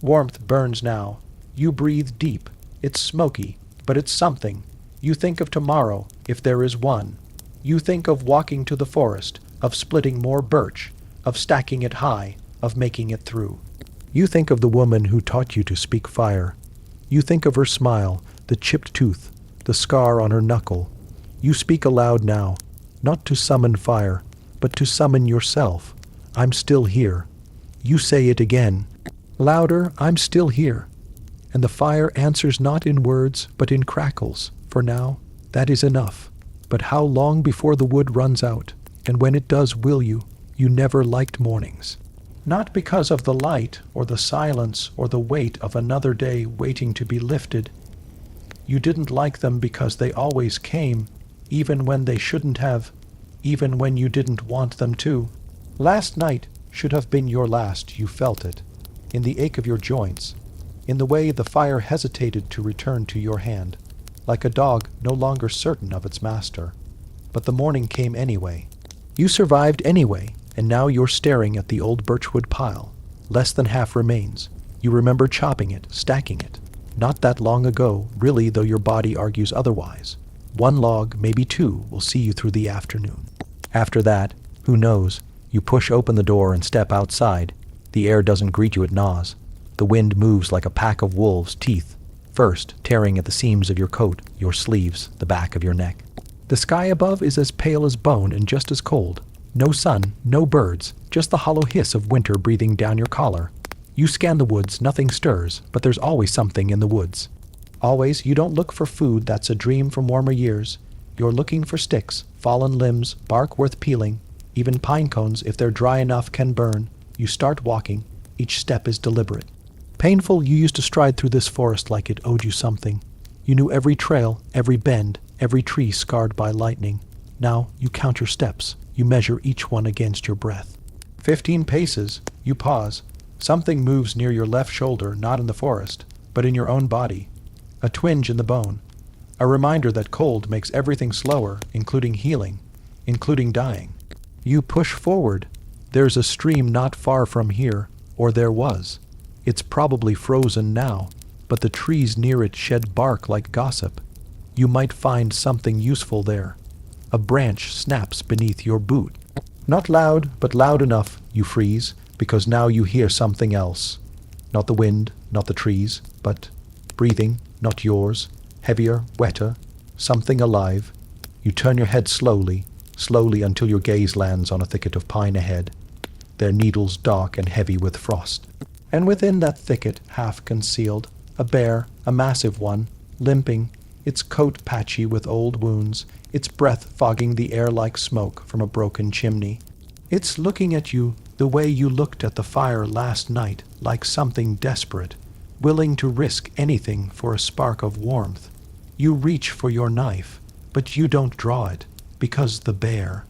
Warmth burns now. You breathe deep. It's smoky, but it's something. You think of tomorrow, if there is one. You think of walking to the forest, of splitting more birch, of stacking it high, of making it through. You think of the woman who taught you to speak fire. You think of her smile, the chipped tooth, the scar on her knuckle. You speak aloud now, not to summon fire, but to summon yourself. I'm still here. You say it again. Louder, I'm still here. And the fire answers not in words, but in crackles. For now, that is enough. But how long before the wood runs out? And when it does, will you? You never liked mornings. Not because of the light, or the silence, or the weight of another day waiting to be lifted. You didn't like them because they always came, even when they shouldn't have, even when you didn't want them to. Last night should have been your last, you felt it, in the ache of your joints, in the way the fire hesitated to return to your hand, like a dog no longer certain of its master. But the morning came anyway. You survived anyway, and now you're staring at the old birchwood pile. Less than half remains. You remember chopping it, stacking it. Not that long ago, really, though your body argues otherwise. One log, maybe two, will see you through the afternoon. After that, who knows? You push open the door and step outside. The air doesn't greet you, it gnaws. The wind moves like a pack of wolves' teeth, first tearing at the seams of your coat, your sleeves, the back of your neck. The sky above is as pale as bone and just as cold. No sun, no birds, just the hollow hiss of winter breathing down your collar. You scan the woods, nothing stirs, but there's always something in the woods. Always, you don't look for food that's a dream from warmer years. You're looking for sticks, fallen limbs, bark worth peeling. Even pine cones, if they're dry enough, can burn. You start walking. Each step is deliberate. Painful, you used to stride through this forest like it owed you something. You knew every trail, every bend, every tree scarred by lightning. Now you count your steps. You measure each one against your breath. 15 paces. You pause. Something moves near your left shoulder, not in the forest, but in your own body. A twinge in the bone. A reminder that cold makes everything slower, including healing, including dying. You push forward. There's a stream not far from here, or there was. It's probably frozen now, but the trees near it shed bark like gossip. You might find something useful there. A branch snaps beneath your boot. Not loud, but loud enough, you freeze, because now you hear something else. Not the wind, not the trees, but breathing, not yours, heavier, wetter, something alive. You turn your head slowly, slowly until your gaze lands on a thicket of pine ahead, their needles dark and heavy with frost. And within that thicket, half concealed, a bear, a massive one, limping, its coat patchy with old wounds, its breath fogging the air like smoke from a broken chimney. It's looking at you the way you looked at the fire last night, like something desperate, willing to risk anything for a spark of warmth. You reach for your knife, but you don't draw it, because the bear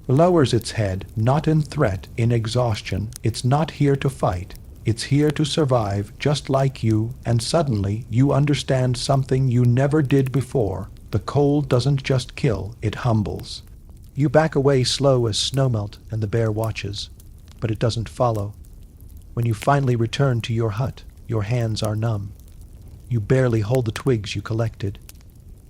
lowers its head, not in threat, in exhaustion. It's not here to fight. It's here to survive, just like you, and suddenly you understand something you never did before. The cold doesn't just kill, it humbles. You back away slow as snowmelt, and the bear watches, but it doesn't follow. When you finally return to your hut, your hands are numb. You barely hold the twigs you collected.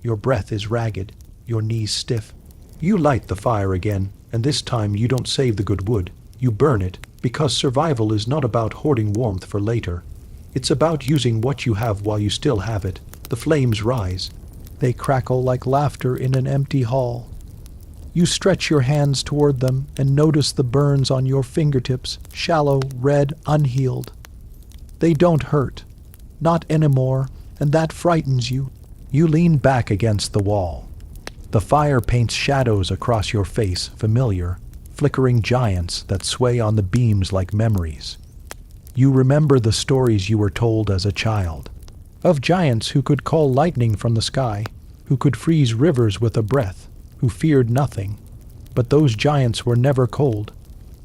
Your breath is ragged, your knees stiff. You light the fire again, and this time you don't save the good wood. You burn it, because survival is not about hoarding warmth for later. It's about using what you have while you still have it. The flames rise. They crackle like laughter in an empty hall. You stretch your hands toward them and notice the burns on your fingertips, shallow, red, unhealed. They don't hurt. Not anymore, and that frightens you. You lean back against the wall. The fire paints shadows across your face, familiar, flickering giants that sway on the beams like memories. You remember the stories you were told as a child, of giants who could call lightning from the sky, who could freeze rivers with a breath, who feared nothing. But those giants were never cold.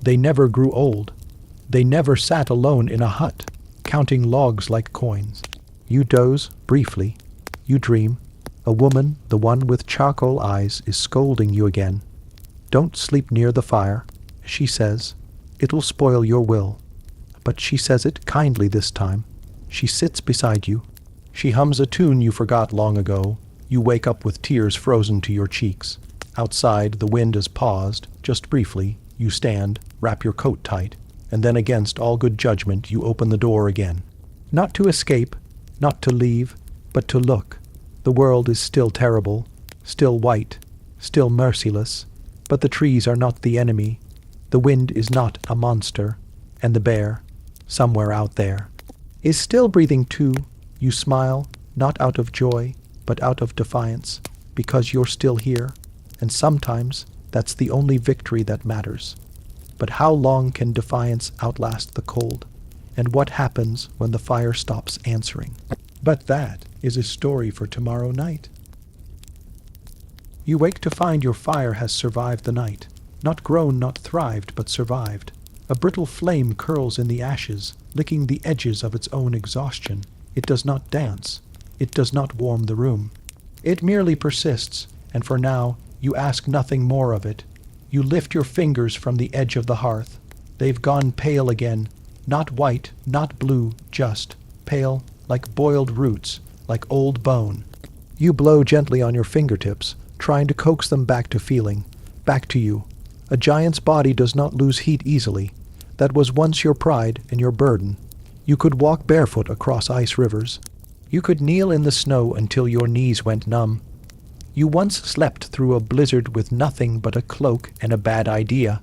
They never grew old. They never sat alone in a hut, counting logs like coins. You doze, briefly. You dream. A woman, the one with charcoal eyes, is scolding you again. Don't sleep near the fire, she says. It'll spoil your will. But she says it kindly this time. She sits beside you. She hums a tune you forgot long ago. You wake up with tears frozen to your cheeks. Outside, the wind has paused, just briefly. You stand, wrap your coat tight, and then against all good judgment you open the door again. Not to escape, not to leave, but to look. The world is still terrible, still white, still merciless, but the trees are not the enemy. The wind is not a monster, and the bear, somewhere out there, is still breathing too. You smile, not out of joy, but out of defiance, because you're still here, and sometimes that's the only victory that matters. But how long can defiance outlast the cold? And what happens when the fire stops answering? But that is a story for tomorrow night. You wake to find your fire has survived the night. Not grown, not thrived, but survived. A brittle flame curls in the ashes, licking the edges of its own exhaustion. It does not dance. It does not warm the room. It merely persists, and for now, you ask nothing more of it. You lift your fingers from the edge of the hearth. They've gone pale again. Not white, not blue, just pale, like boiled roots, like old bone. You blow gently on your fingertips, trying to coax them back to feeling, back to you. A giant's body does not lose heat easily. That was once your pride and your burden. You could walk barefoot across ice rivers. You could kneel in the snow until your knees went numb. You once slept through a blizzard with nothing but a cloak and a bad idea.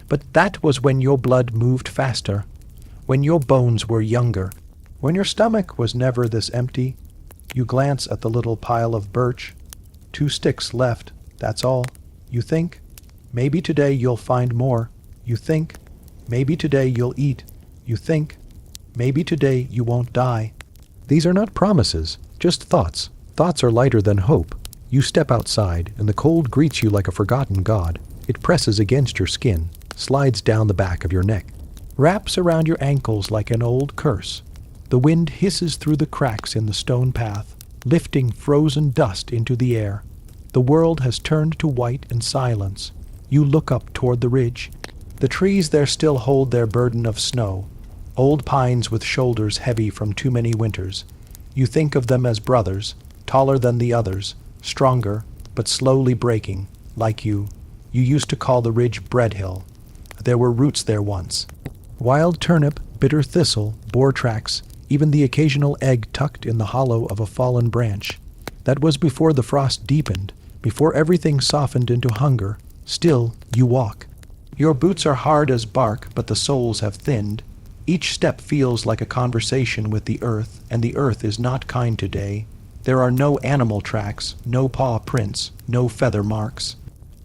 But that was when your blood moved faster, when your bones were younger, when your stomach was never this empty. You glance at the little pile of birch. 2 sticks left, that's all. You think, maybe today you'll find more. You think, maybe today you'll eat. You think, maybe today you won't die. These are not promises, just thoughts. Thoughts are lighter than hope. You step outside, and the cold greets you like a forgotten god. It presses against your skin, slides down the back of your neck, wraps around your ankles like an old curse. The wind hisses through the cracks in the stone path, lifting frozen dust into the air. The world has turned to white and silence. You look up toward the ridge. The trees there still hold their burden of snow, old pines with shoulders heavy from too many winters. You think of them as brothers, taller than the others, stronger, but slowly breaking, like you. You used to call the ridge Bread Hill. There were roots there once. Wild turnip, bitter thistle, boar tracks, even the occasional egg tucked in the hollow of a fallen branch. That was before the frost deepened, before everything softened into hunger. Still, you walk. Your boots are hard as bark, but the soles have thinned. Each step feels like a conversation with the earth, and the earth is not kind today. There are no animal tracks, no paw prints, no feather marks.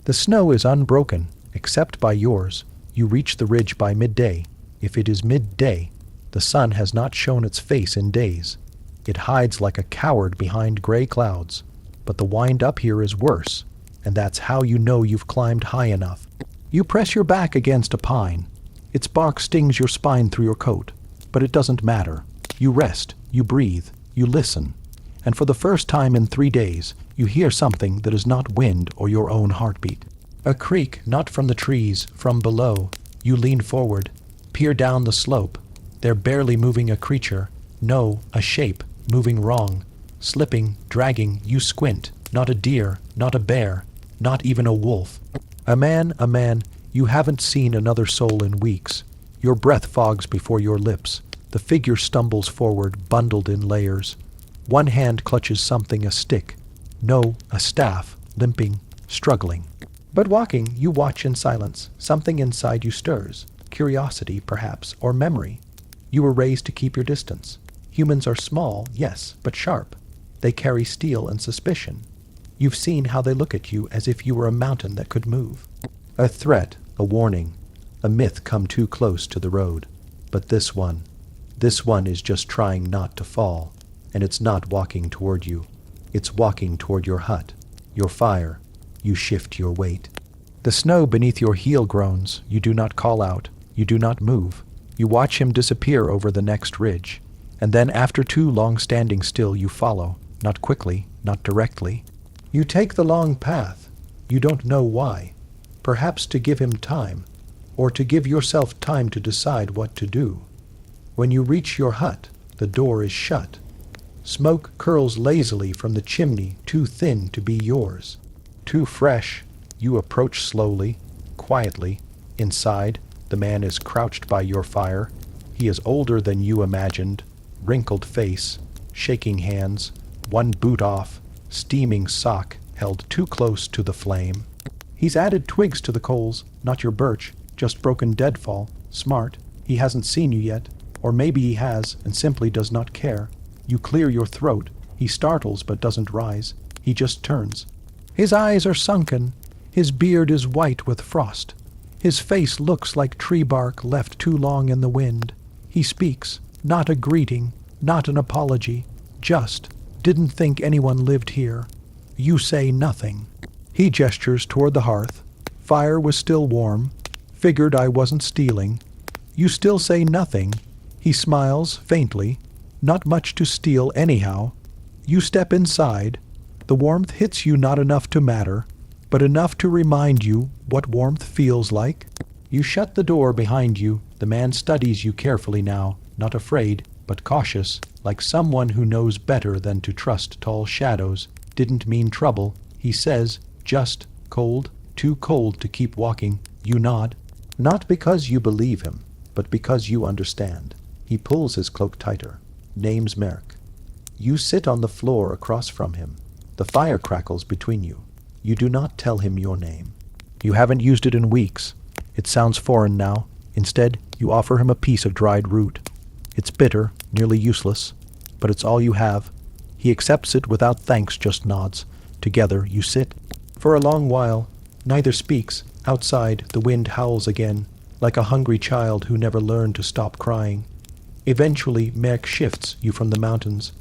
The snow is unbroken, except by yours. You reach the ridge by midday. If it is midday, the sun has not shown its face in days. It hides like a coward behind gray clouds. But the wind up here is worse, and that's how you know you've climbed high enough. You press your back against a pine. Its bark stings your spine through your coat, but it doesn't matter. You rest, you breathe, you listen. And for the first time in 3 days, You hear something that is not wind or your own heartbeat. A creak, not from the trees, from below. You lean forward, peer down the slope. They're barely moving a creature. No, a shape, moving wrong. Slipping, dragging, you squint. Not a deer, not a bear, not even a wolf. A man, you haven't seen another soul in weeks. Your breath fogs before your lips. The figure stumbles forward, bundled in layers. One hand clutches something, a stick. No, a staff, limping, struggling. But walking, you watch in silence. Something inside you stirs. Curiosity, perhaps, or memory. You were raised to keep your distance. Humans are small, yes, but sharp. They carry steel and suspicion. You've seen how they look at you as if you were a mountain that could move. A threat, a warning, a myth come too close to the road. But this one is just trying not to fall. And it's not walking toward you. It's walking toward your hut, your fire. You shift your weight. The snow beneath your heel groans. You do not call out. You do not move. You watch him disappear over the next ridge. And then after too long standing still, you follow. Not quickly, not directly. You take the long path. You don't know why. Perhaps to give him time, or to give yourself time to decide what to do. When you reach your hut, the door is shut. Smoke curls lazily from the chimney, too thin to be yours. Too fresh, you approach slowly, quietly. Inside, the man is crouched by your fire. He is older than you imagined, wrinkled face, shaking hands, one boot off, steaming sock held too close to the flame. He's added twigs to the coals, not your birch, just broken deadfall. Smart. He hasn't seen you yet, or maybe he has and simply does not care. You clear your throat. He startles but doesn't rise. He just turns. His eyes are sunken. His beard is white with frost. His face looks like tree bark left too long in the wind. He speaks, not a greeting, not an apology, just, didn't think anyone lived here. You say nothing. He gestures toward the hearth. Fire was still warm. Figured I wasn't stealing. You still say nothing. He smiles, faintly. Not much to steal anyhow. You step inside. The warmth hits you not enough to matter, but enough to remind you what warmth feels like. You shut the door behind you. The man studies you carefully now, not afraid, but cautious, like someone who knows better than to trust tall shadows. Didn't mean trouble. He says, just cold, too cold to keep walking. You nod. Not because you believe him, but because you understand. He pulls his cloak tighter. Name's Merrick. You sit on the floor across from him. The fire crackles between you. You do not tell him your name. You haven't used it in weeks. It sounds foreign now. Instead, you offer him a piece of dried root. It's bitter, nearly useless, but it's all you have. He accepts it without thanks, just nods. Together, you sit. For a long while, neither speaks. Outside, the wind howls again, like a hungry child who never learned to stop crying. Eventually, Merrick shifts you from the mountains.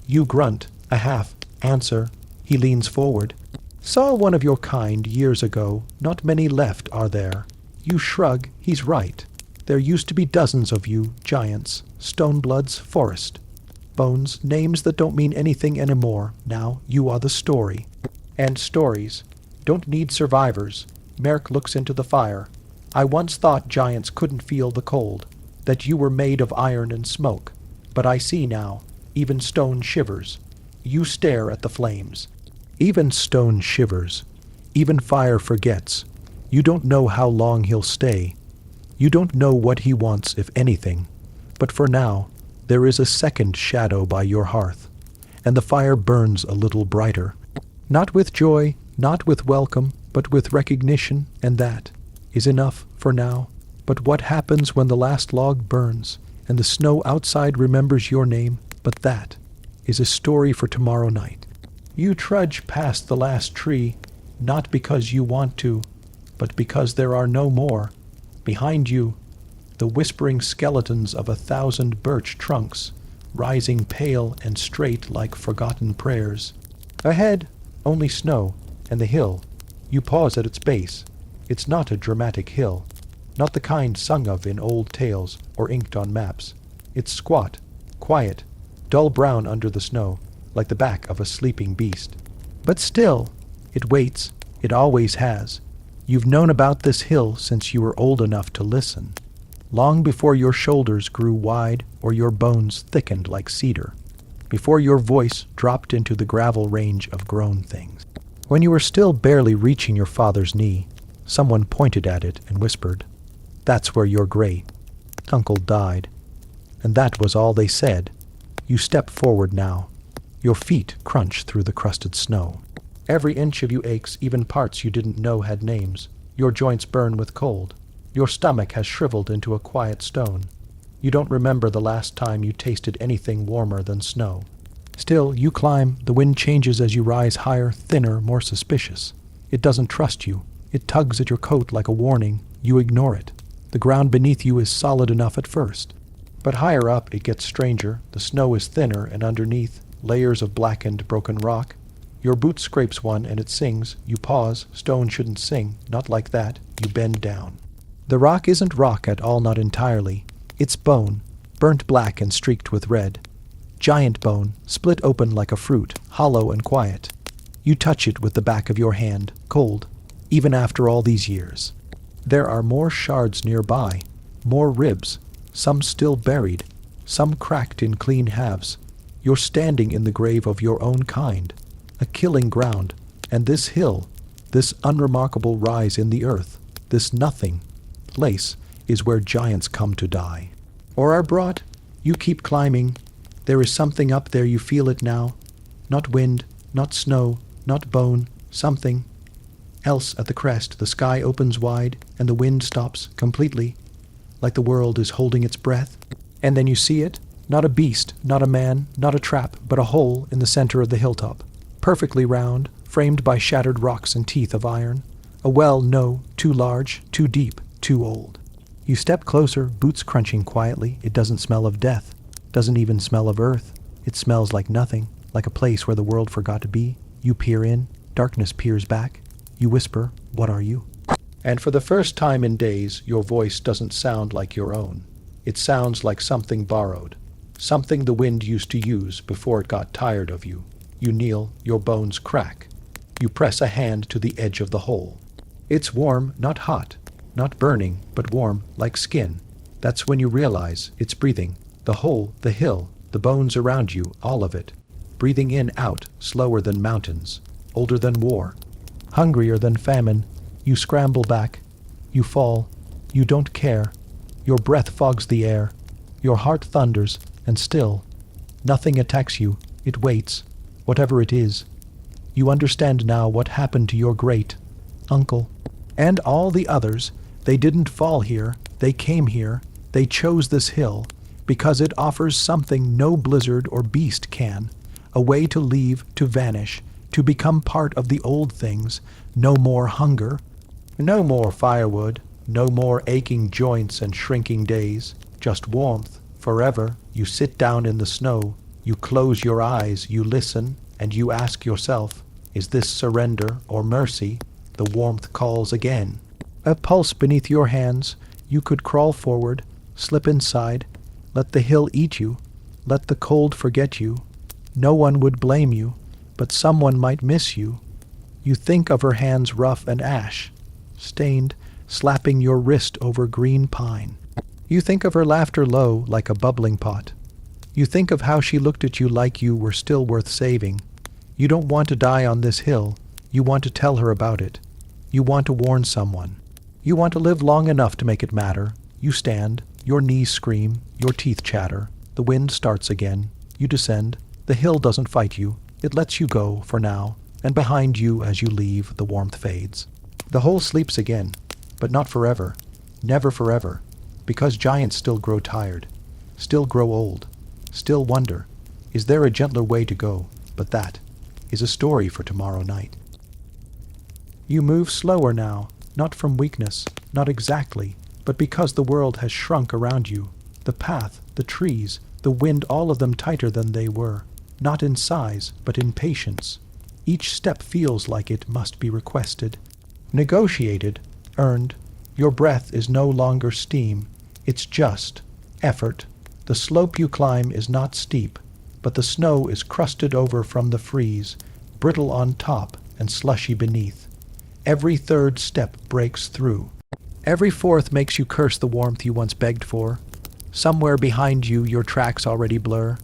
You grunt, a half answer. He leans forward. Saw one of your kind years ago. Not many left, are there? You shrug. He's right. There used to be dozens of you, giants, Stonebloods, forest. Bones, names that don't mean anything anymore. Now you are the story. And stories don't need survivors. Merrick looks into the fire. I once thought giants couldn't feel the cold, that you were made of iron and smoke. But I see now, even stone shivers. You stare at the flames. Even stone shivers. Even fire forgets. You don't know how long he'll stay. You don't know what he wants, if anything. But for now, there is a second shadow by your hearth, and the fire burns a little brighter. Not with joy, not with welcome, but with recognition, and that is enough for now. But what happens when the last log burns, and the snow outside remembers your name? But that is a story for tomorrow night. You trudge past the last tree, not because you want to, but because there are no more. Behind you, the whispering skeletons of 1,000 birch trunks, rising pale and straight like forgotten prayers. Ahead, only snow, and the hill. You pause at its base. It's not a dramatic hill, not the kind sung of in old tales or inked on maps. It's squat, quiet, dull brown under the snow, like the back of a sleeping beast. But still, it waits, it always has. You've known about this hill since you were old enough to listen, long before your shoulders grew wide or your bones thickened like cedar, before your voice dropped into the gravel range of grown things. When you were still barely reaching your father's knee, someone pointed at it and whispered, "That's where your great uncle died." And that was all they said. You step forward now. Your feet crunch through the crusted snow. Every inch of you aches, even parts you didn't know had names. Your joints burn with cold. Your stomach has shriveled into a quiet stone. You don't remember the last time you tasted anything warmer than snow. Still, you climb. The wind changes as you rise higher, thinner, more suspicious. It doesn't trust you. It tugs at your coat like a warning. You ignore it. The ground beneath you is solid enough at first. But higher up it gets stranger. The snow is thinner, and underneath, layers of blackened, broken rock. Your boot scrapes one and it sings. You pause. Stone shouldn't sing. Not like that. You bend down. The rock isn't rock at all, not entirely. It's bone, burnt black and streaked with red. Giant bone, split open like a fruit, hollow and quiet. You touch it with the back of your hand, cold, even after all these years. There are more shards nearby, more ribs, some still buried, some cracked in clean halves. You're standing in the grave of your own kind, a killing ground, and this hill, this unremarkable rise in the earth, this nothing place is where giants come to die. Or are brought. You keep climbing. There is something up there, you feel it now. Not wind, not snow, not bone, something else at the crest. The sky opens wide, and the wind stops completely, like the world is holding its breath. And then you see it, not a beast, not a man, not a trap, but a hole in the center of the hilltop, perfectly round, framed by shattered rocks and teeth of iron. A well, no, too large, too deep, too old. You step closer, boots crunching quietly. It doesn't smell of death, doesn't even smell of earth. It smells like nothing, like a place where the world forgot to be. You peer in, darkness peers back. You whisper, "What are you?" And for the first time in days, your voice doesn't sound like your own. It sounds like something borrowed, something the wind used to use before it got tired of you. You kneel, your bones crack. You press a hand to the edge of the hole. It's warm, not hot, not burning, but warm, like skin. That's when you realize it's breathing. The hole, the hill, the bones around you, all of it. Breathing in, out, slower than mountains, older than war, hungrier than famine. You scramble back. You fall. You don't care. Your breath fogs the air. Your heart thunders, and still, nothing attacks you. It waits, whatever it is. You understand now what happened to your great uncle. And all the others. They didn't fall here. They came here. They chose this hill because it offers something no blizzard or beast can. A way to leave, to vanish, to become part of the old things. No more hunger. No more firewood. No more aching joints and shrinking days. Just warmth. Forever. You sit down in the snow. You close your eyes. You listen. And you ask yourself, is this surrender or mercy? The warmth calls again. A pulse beneath your hands. You could crawl forward, slip inside, let the hill eat you, let the cold forget you. No one would blame you, but someone might miss you. You think of her hands rough and ash, stained, slapping your wrist over green pine. You think of her laughter low like a bubbling pot. You think of how she looked at you like you were still worth saving. You don't want to die on this hill. You want to tell her about it. You want to warn someone. You want to live long enough to make it matter. You stand. Your knees scream. Your teeth chatter. The wind starts again. You descend. The hill doesn't fight you. It lets you go, for now. And behind you, as you leave, the warmth fades. The hole sleeps again. But not forever. Never forever. Because giants still grow tired. Still grow old. Still wonder, is there a gentler way to go? But that is a story for tomorrow night. You move slower now, not from weakness, not exactly, but because the world has shrunk around you. The path, the trees, the wind, all of them tighter than they were, not in size, but in patience. Each step feels like it must be requested, negotiated, earned. Your breath is no longer steam, it's just effort. The slope you climb is not steep, but the snow is crusted over from the freeze. brittle on top and slushy beneath. Every third step breaks through. Every fourth makes you curse the warmth you once begged for. Somewhere behind you your tracks already blur.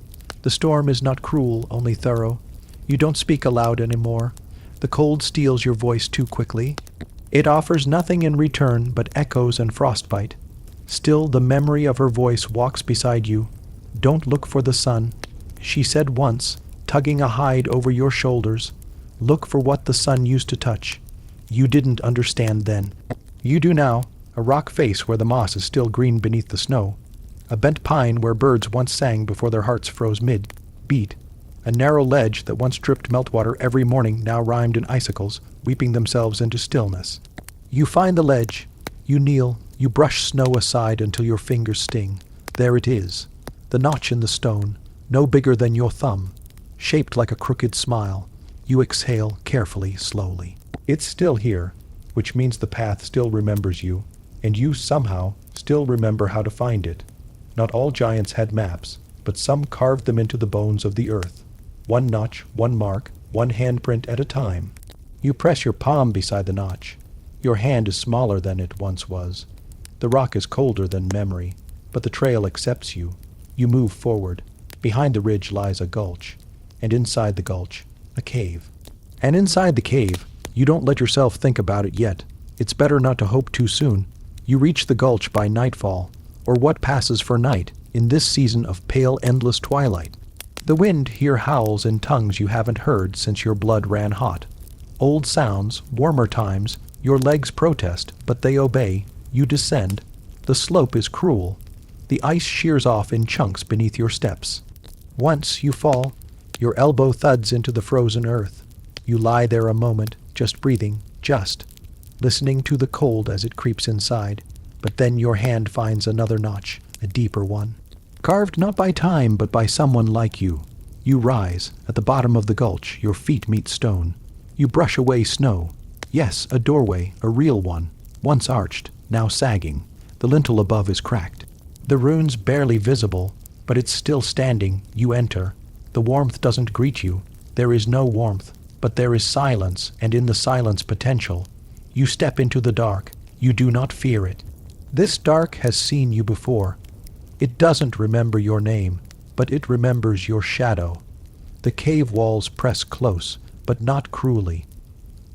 The storm is not cruel, only thorough. You don't speak aloud anymore. The cold steals your voice too quickly. It offers nothing in return but echoes and frostbite. Still the memory of her voice walks beside you. Don't look for the sun, she said once, tugging a hide over your shoulders. Look for what the sun used to touch. You didn't understand then. You do now. A rock face where the moss is still green beneath the snow. A bent pine where birds once sang before their hearts froze mid-beat. A narrow ledge that once dripped meltwater every morning now rhymed in icicles, weeping themselves into stillness. You find the ledge. You kneel. You brush snow aside until your fingers sting. There it is. The notch in the stone, no bigger than your thumb, shaped like a crooked smile. You exhale carefully, slowly. It's still here, which means the path still remembers you, and you somehow still remember how to find it. Not all giants had maps, but some carved them into the bones of the earth. One notch, one mark, one handprint at a time. You press your palm beside the notch. Your hand is smaller than it once was. The rock is colder than memory, but the trail accepts you. You move forward. Behind the ridge lies a gulch, and inside the gulch, a cave. And inside the cave, you don't let yourself think about it yet. It's better not to hope too soon. You reach the gulch by nightfall, or what passes for night in this season of pale, endless twilight. The wind here howls in tongues you haven't heard since your blood ran hot. Old sounds, warmer times, your legs protest, but they obey. You descend. The slope is cruel. The ice shears off in chunks beneath your steps. Once you fall, your elbow thuds into the frozen earth. You lie there a moment, just breathing, just listening to the cold as it creeps inside. But then your hand finds another notch, a deeper one. Carved not by time, but by someone like you. You rise. At the bottom of the gulch, your feet meet stone. You brush away snow. Yes, a doorway, a real one, once arched, now sagging. The lintel above is cracked. The rune's barely visible, but it's still standing. You enter. The warmth doesn't greet you. There is no warmth, but there is silence, and in the silence potential. You step into the dark. You do not fear it. This dark has seen you before. It doesn't remember your name, but it remembers your shadow. The cave walls press close, but not cruelly.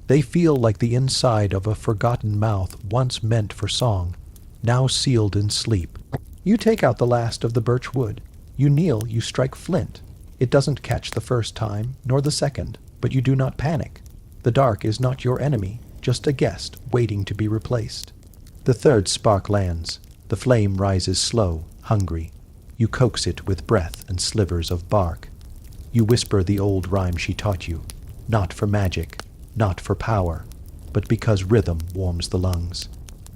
They feel like the inside of a forgotten mouth once meant for song, now sealed in sleep. You take out the last of the birch wood. You kneel, you strike flint. It doesn't catch the first time, nor the second, but you do not panic. The dark is not your enemy, just a guest waiting to be replaced. The third spark lands. The flame rises slow, hungry. You coax it with breath and slivers of bark. You whisper the old rhyme she taught you, not for magic, not for power, but because rhythm warms the lungs.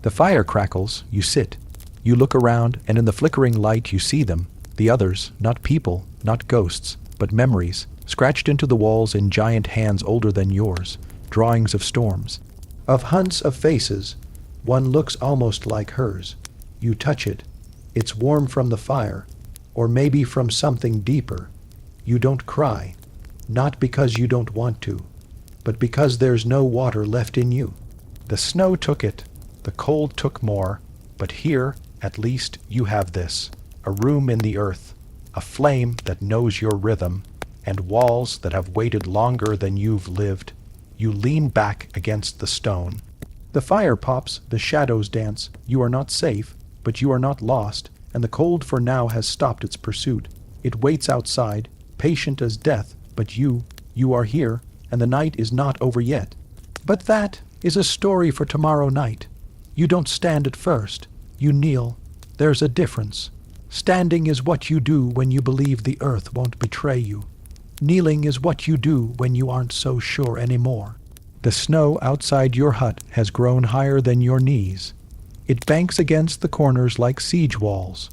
The fire crackles. You sit. You look around, and in the flickering light you see them, the others, not people, not ghosts, but memories, scratched into the walls in giant hands older than yours, drawings of storms, of hunts of faces. One looks almost like hers. You touch it. It's warm from the fire, or maybe from something deeper. You don't cry, not because you don't want to, but because there's no water left in you. The snow took it, the cold took more, but here, at least, you have this, a room in the earth, a flame that knows your rhythm, and walls that have waited longer than you've lived. You lean back against the stone. The fire pops, the shadows dance. You are not safe, but you are not lost, and the cold for now has stopped its pursuit. It waits outside, patient as death, but you are here, and the night is not over yet. But that is a story for tomorrow night. You don't stand at first. You kneel. There's a difference. Standing is what you do when you believe the earth won't betray you. Kneeling is what you do when you aren't so sure anymore. The snow outside your hut has grown higher than your knees. It banks against the corners like siege walls.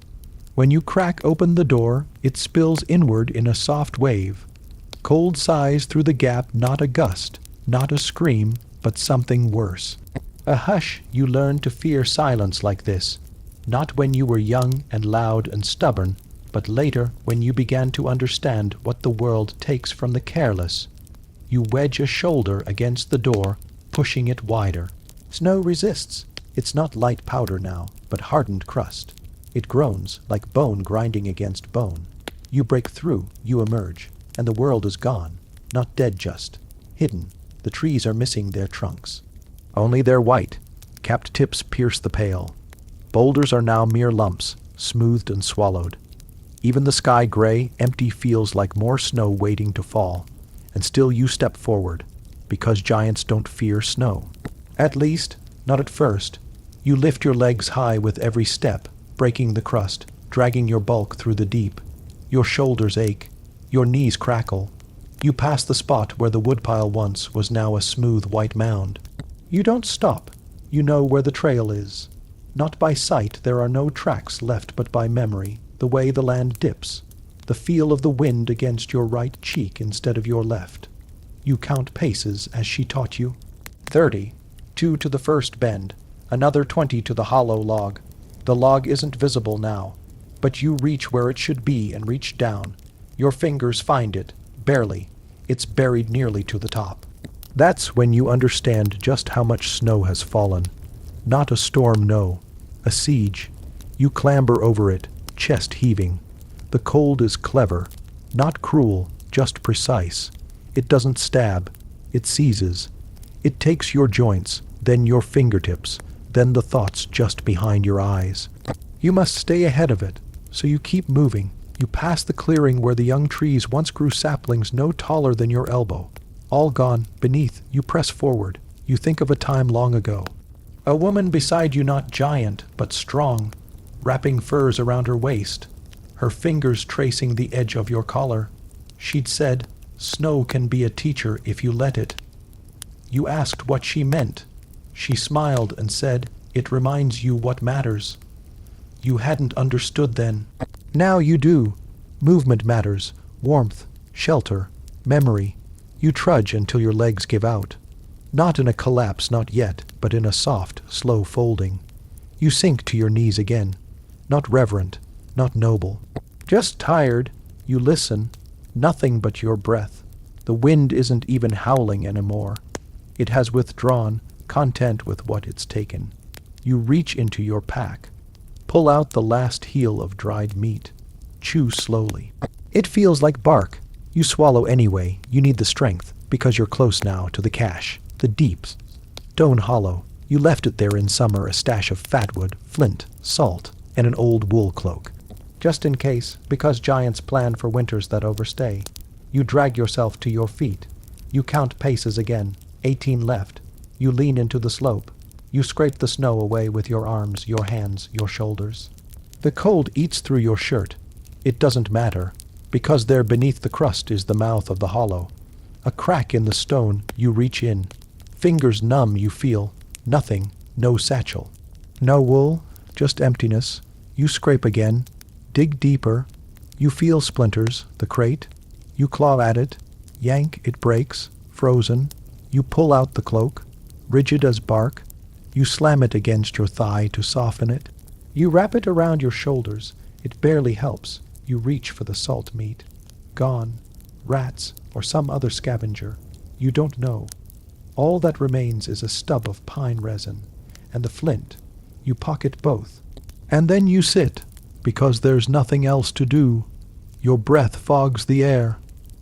When you crack open the door, it spills inward in a soft wave. Cold sighs through the gap, not a gust, not a scream, but something worse. A hush. You learn to fear silence like this, not when you were young and loud and stubborn, but later when you began to understand what the world takes from the careless. You wedge a shoulder against the door, pushing it wider. Snow resists. It's not light powder now, but hardened crust. It groans like bone grinding against bone. You break through, you emerge, and the world is gone. Not dead just. Hidden. The trees are missing their trunks. Only they're white. Capped tips pierce the pale. Boulders are now mere lumps, smoothed and swallowed. Even the sky gray, empty feels like more snow waiting to fall. And still you step forward, because giants don't fear snow. At least, not at first. You lift your legs high with every step, breaking the crust, dragging your bulk through the deep. Your shoulders ache. Your knees crackle. You pass the spot where the woodpile once was now a smooth white mound. You don't stop. You know where the trail is. Not by sight, there are no tracks left but by memory, the way the land dips, the feel of the wind against your right cheek instead of your left. You count paces as she taught you. 30. 2 to the first bend. Another 20 to the hollow log. The log isn't visible now, but you reach where it should be and reach down. Your fingers find it, barely. It's buried nearly to the top. That's when you understand just how much snow has fallen. Not a storm, no. A siege. You clamber over it, chest heaving. The cold is clever. Not cruel, just precise. It doesn't stab. It seizes. It takes your joints, then your fingertips, then the thoughts just behind your eyes. You must stay ahead of it, so you keep moving. You pass the clearing where the young trees once grew saplings no taller than your elbow. All gone, beneath, you press forward. You think of a time long ago. A woman beside you, not giant, but strong, wrapping furs around her waist, her fingers tracing the edge of your collar. She'd said, "Snow can be a teacher if you let it." You asked what she meant. She smiled and said, "It reminds you what matters." You hadn't understood then. Now you do. Movement matters, warmth, shelter, memory. You trudge until your legs give out. Not in a collapse, not yet, but in a soft, slow folding. You sink to your knees again. Not reverent, not noble. Just tired. You listen. Nothing but your breath. The wind isn't even howling anymore. It has withdrawn, content with what it's taken. You reach into your pack. Pull out the last heel of dried meat. Chew slowly. It feels like bark. You swallow anyway. You need the strength, because you're close now to the cache, the deeps. Stone Hollow. You left it there in summer, a stash of fatwood, flint, salt, and an old wool cloak. Just in case, because giants plan for winters that overstay. You drag yourself to your feet. You count paces again. 18 left. You lean into the slope. You scrape the snow away with your arms, your hands, your shoulders. The cold eats through your shirt. It doesn't matter, because there beneath the crust is the mouth of the hollow. A crack in the stone, you reach in. Fingers numb, you feel. Nothing, no satchel. No wool, just emptiness. You scrape again. Dig deeper. You feel splinters, the crate. You claw at it. Yank, it breaks. Frozen. You pull out the cloak. Rigid as bark. You slam it against your thigh to soften it. You wrap it around your shoulders. It barely helps. You reach for the salt meat. Gone. Rats, or some other scavenger. You don't know. All that remains is a stub of pine resin, and the flint. You pocket both. And then you sit, because there's nothing else to do. Your breath fogs the air.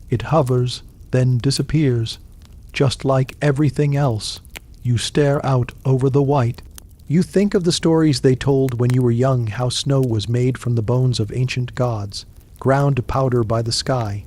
It hovers, then disappears. Just like everything else. You stare out over the white. You think of the stories they told when you were young, how snow was made from the bones of ancient gods, ground to powder by the sky.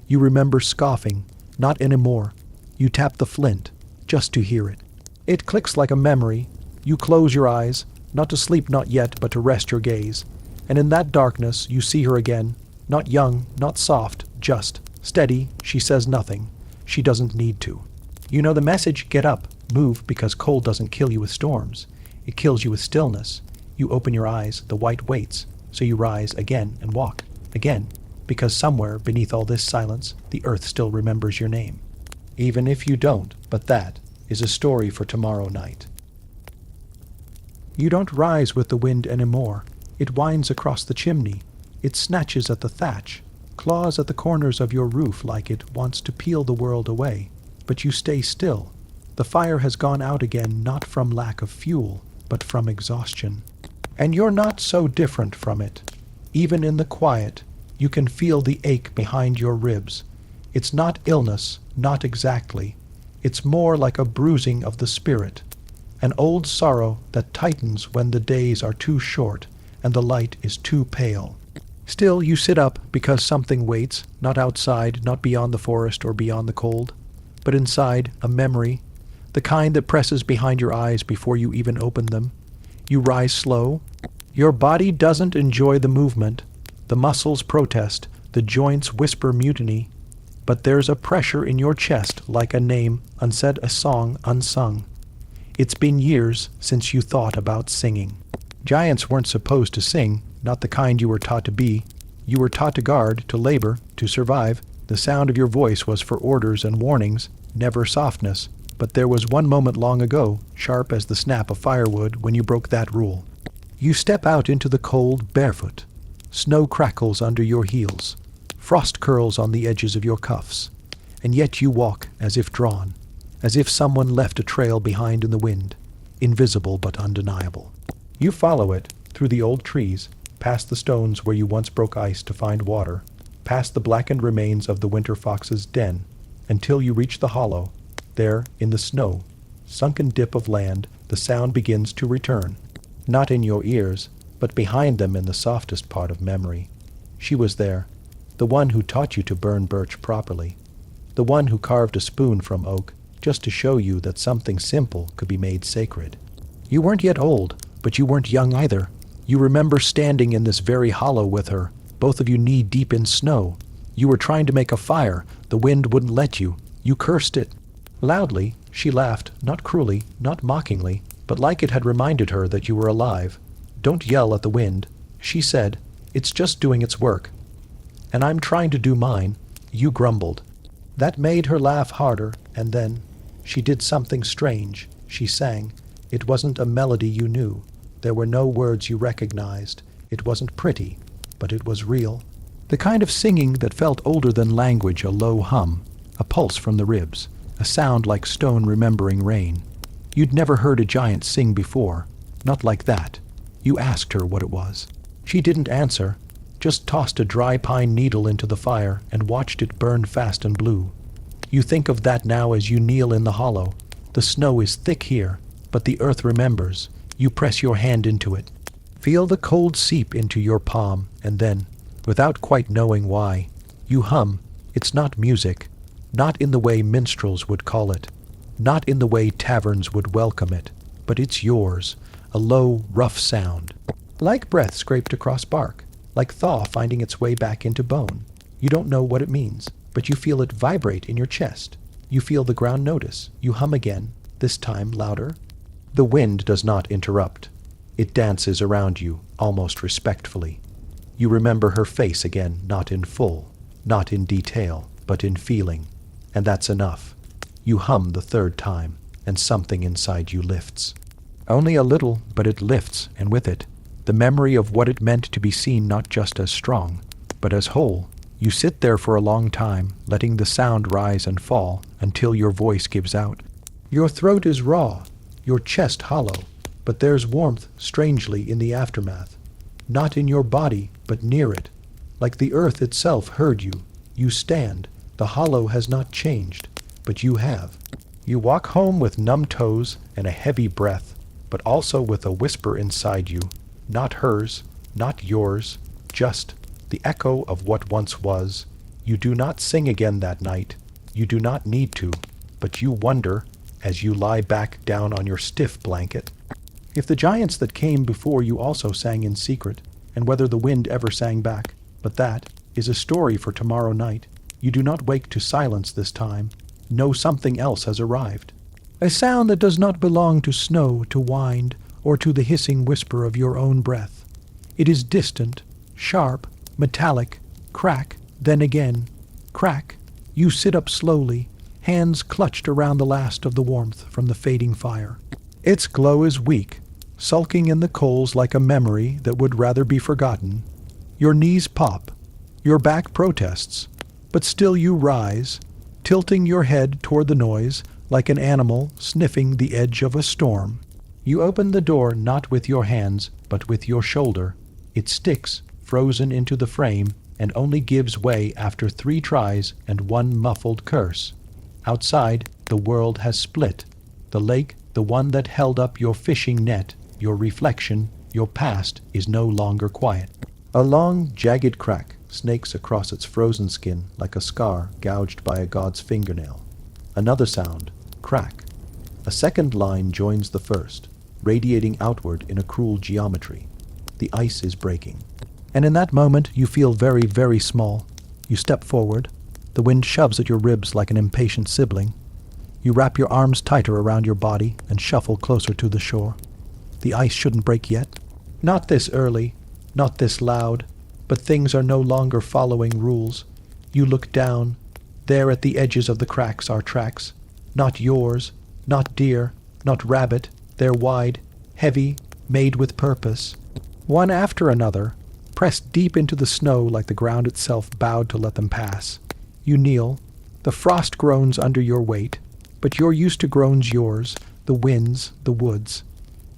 You remember scoffing, not anymore. You tap the flint, just to hear it. It clicks like a memory. You close your eyes, not to sleep not yet, but to rest your gaze. And in that darkness you see her again, not young, not soft, just steady. She says nothing. She doesn't need to. You know the message, get up, move, because cold doesn't kill you with storms. It kills you with stillness. You open your eyes, the white waits, so you rise again and walk, again, because somewhere beneath all this silence, the earth still remembers your name. Even if you don't, but that is a story for tomorrow night. You don't rise with the wind anymore. It winds across the chimney. It snatches at the thatch, claws at the corners of your roof like it wants to peel the world away. but you stay still. The fire has gone out again, not from lack of fuel, but from exhaustion. And you're not so different from it. Even in the quiet, you can feel the ache behind your ribs. It's not illness, not exactly. It's more like a bruising of the spirit, an old sorrow that tightens when the days are too short and the light is too pale. Still, you sit up because something waits, not outside, not beyond the forest or beyond the cold, but inside, a memory, the kind that presses behind your eyes before you even open them. You rise slow. Your body doesn't enjoy the movement. The muscles protest, the joints whisper mutiny, but there's a pressure in your chest like a name unsaid, a song unsung. It's been years since you thought about singing. Giants weren't supposed to sing, not the kind you were taught to be. You were taught to guard, to labor, to survive. The sound of your voice was for orders and warnings, never softness. But there was one moment long ago, sharp as the snap of firewood, when you broke that rule. You step out into the cold barefoot. Snow crackles under your heels. Frost curls on the edges of your cuffs. And yet you walk as if drawn, as if someone left a trail behind in the wind, invisible but undeniable. You follow it, through the old trees, past the stones where you once broke ice to find water, past the blackened remains of the winter fox's den, until you reach the hollow. There, in the snow, sunken dip of land, the sound begins to return, not in your ears, but behind them in the softest part of memory. She was there, the one who taught you to burn birch properly, the one who carved a spoon from oak just to show you that something simple could be made sacred. You weren't yet old, but you weren't young either. You remember standing in this very hollow with her, both of you knee-deep in snow. You were trying to make a fire. The wind wouldn't let you. You cursed it. Loudly, she laughed, not cruelly, not mockingly, but like it had reminded her that you were alive. Don't yell at the wind, she said. It's just doing its work. And I'm trying to do mine. You grumbled. That made her laugh harder, and then she did something strange. She sang. It wasn't a melody you knew. There were no words you recognized. It wasn't pretty, but it was real. The kind of singing that felt older than language, a low hum, a pulse from the ribs, a sound like stone remembering rain. You'd never heard a giant sing before, not like that. You asked her what it was. She didn't answer, just tossed a dry pine needle into the fire and watched it burn fast and blue. You think of that now as you kneel in the hollow. The snow is thick here, but the earth remembers. You press your hand into it. Feel the cold seep into your palm, and then, without quite knowing why, you hum. It's not music, not in the way minstrels would call it, not in the way taverns would welcome it, but it's yours, a low, rough sound. Like breath scraped across bark, like thaw finding its way back into bone. You don't know what it means, but you feel it vibrate in your chest. You feel the ground notice. You hum again, this time louder. The wind does not interrupt. It dances around you, almost respectfully. You remember her face again, not in full, not in detail, but in feeling. And that's enough. You hum the third time, and something inside you lifts. Only a little, but it lifts, and with it, the memory of what it meant to be seen not just as strong, but as whole. You sit there for a long time, letting the sound rise and fall until your voice gives out. Your throat is raw, your chest hollow, but there's warmth strangely in the aftermath. Not in your body, but near it. Like the earth itself heard you. You stand. The hollow has not changed, but you have. You walk home with numb toes and a heavy breath, but also with a whisper inside you. Not hers, not yours, just the echo of what once was. You do not sing again that night. You do not need to, but you wonder, as you lie back down on your stiff blanket, if the giants that came before you also sang in secret, and whether the wind ever sang back. But that is a story for tomorrow night. You do not wake to silence this time. Know something else has arrived. A sound that does not belong to snow, to wind, or to the hissing whisper of your own breath. It is distant, sharp, metallic, crack, then again, crack. You sit up slowly, hands clutched around the last of the warmth from the fading fire. Its glow is weak, sulking in the coals like a memory that would rather be forgotten. Your knees pop, your back protests, but still you rise. tilting your head toward the noise like an animal sniffing the edge of a storm. You open the door not with your hands, but with your shoulder. It sticks, frozen into the frame, and only gives way after 3 tries and 1 muffled curse. Outside, the world has split. The lake, the one that held up your fishing net, your reflection, your past, is no longer quiet. A long, jagged crack snakes across its frozen skin like a scar gouged by a god's fingernail. Another sound, crack. A second line joins the first, radiating outward in a cruel geometry. The ice is breaking. And in that moment you feel very, very small. You step forward. The wind shoves at your ribs like an impatient sibling. You wrap your arms tighter around your body and shuffle closer to the shore. The ice shouldn't break yet. Not this early, not this loud, but things are no longer following rules. You look down. There at the edges of the cracks are tracks. Not yours, not deer, not rabbit. They're wide, heavy, made with purpose. One after another, pressed deep into the snow like the ground itself bowed to let them pass. You kneel. The frost groans under your weight, but you're used to groans yours, the winds, the woods.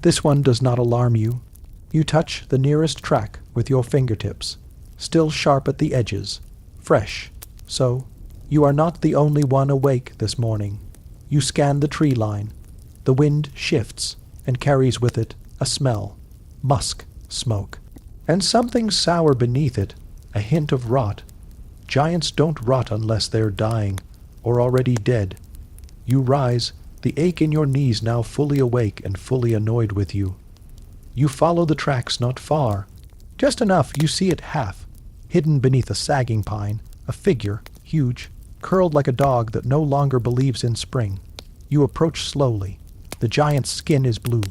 This one does not alarm you. You touch the nearest track with your fingertips, still sharp at the edges, fresh. So, you are not the only one awake this morning. You scan the tree line. The wind shifts and carries with it a smell, musk, smoke, and something sour beneath it, a hint of rot. Giants don't rot unless they're dying, or already dead. You rise, the ache in your knees now fully awake and fully annoyed with you. You follow the tracks not far. Just enough you see it half, hidden beneath a sagging pine, a figure, huge, curled like a dog that no longer believes in spring. You approach slowly. The giant's skin is blue,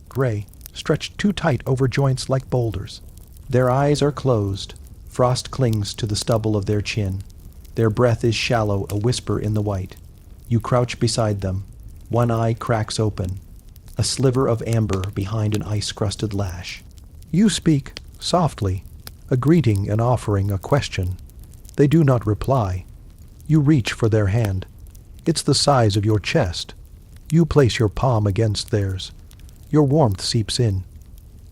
gray, stretched too tight over joints like boulders. Their eyes are closed. Frost clings to the stubble of their chin. Their breath is shallow, a whisper in the white. You crouch beside them. One eye cracks open, a sliver of amber behind an ice-crusted lash. You speak, softly, a greeting, an offering, a question. They do not reply. You reach for their hand. It's the size of your chest. You place your palm against theirs. Your warmth seeps in.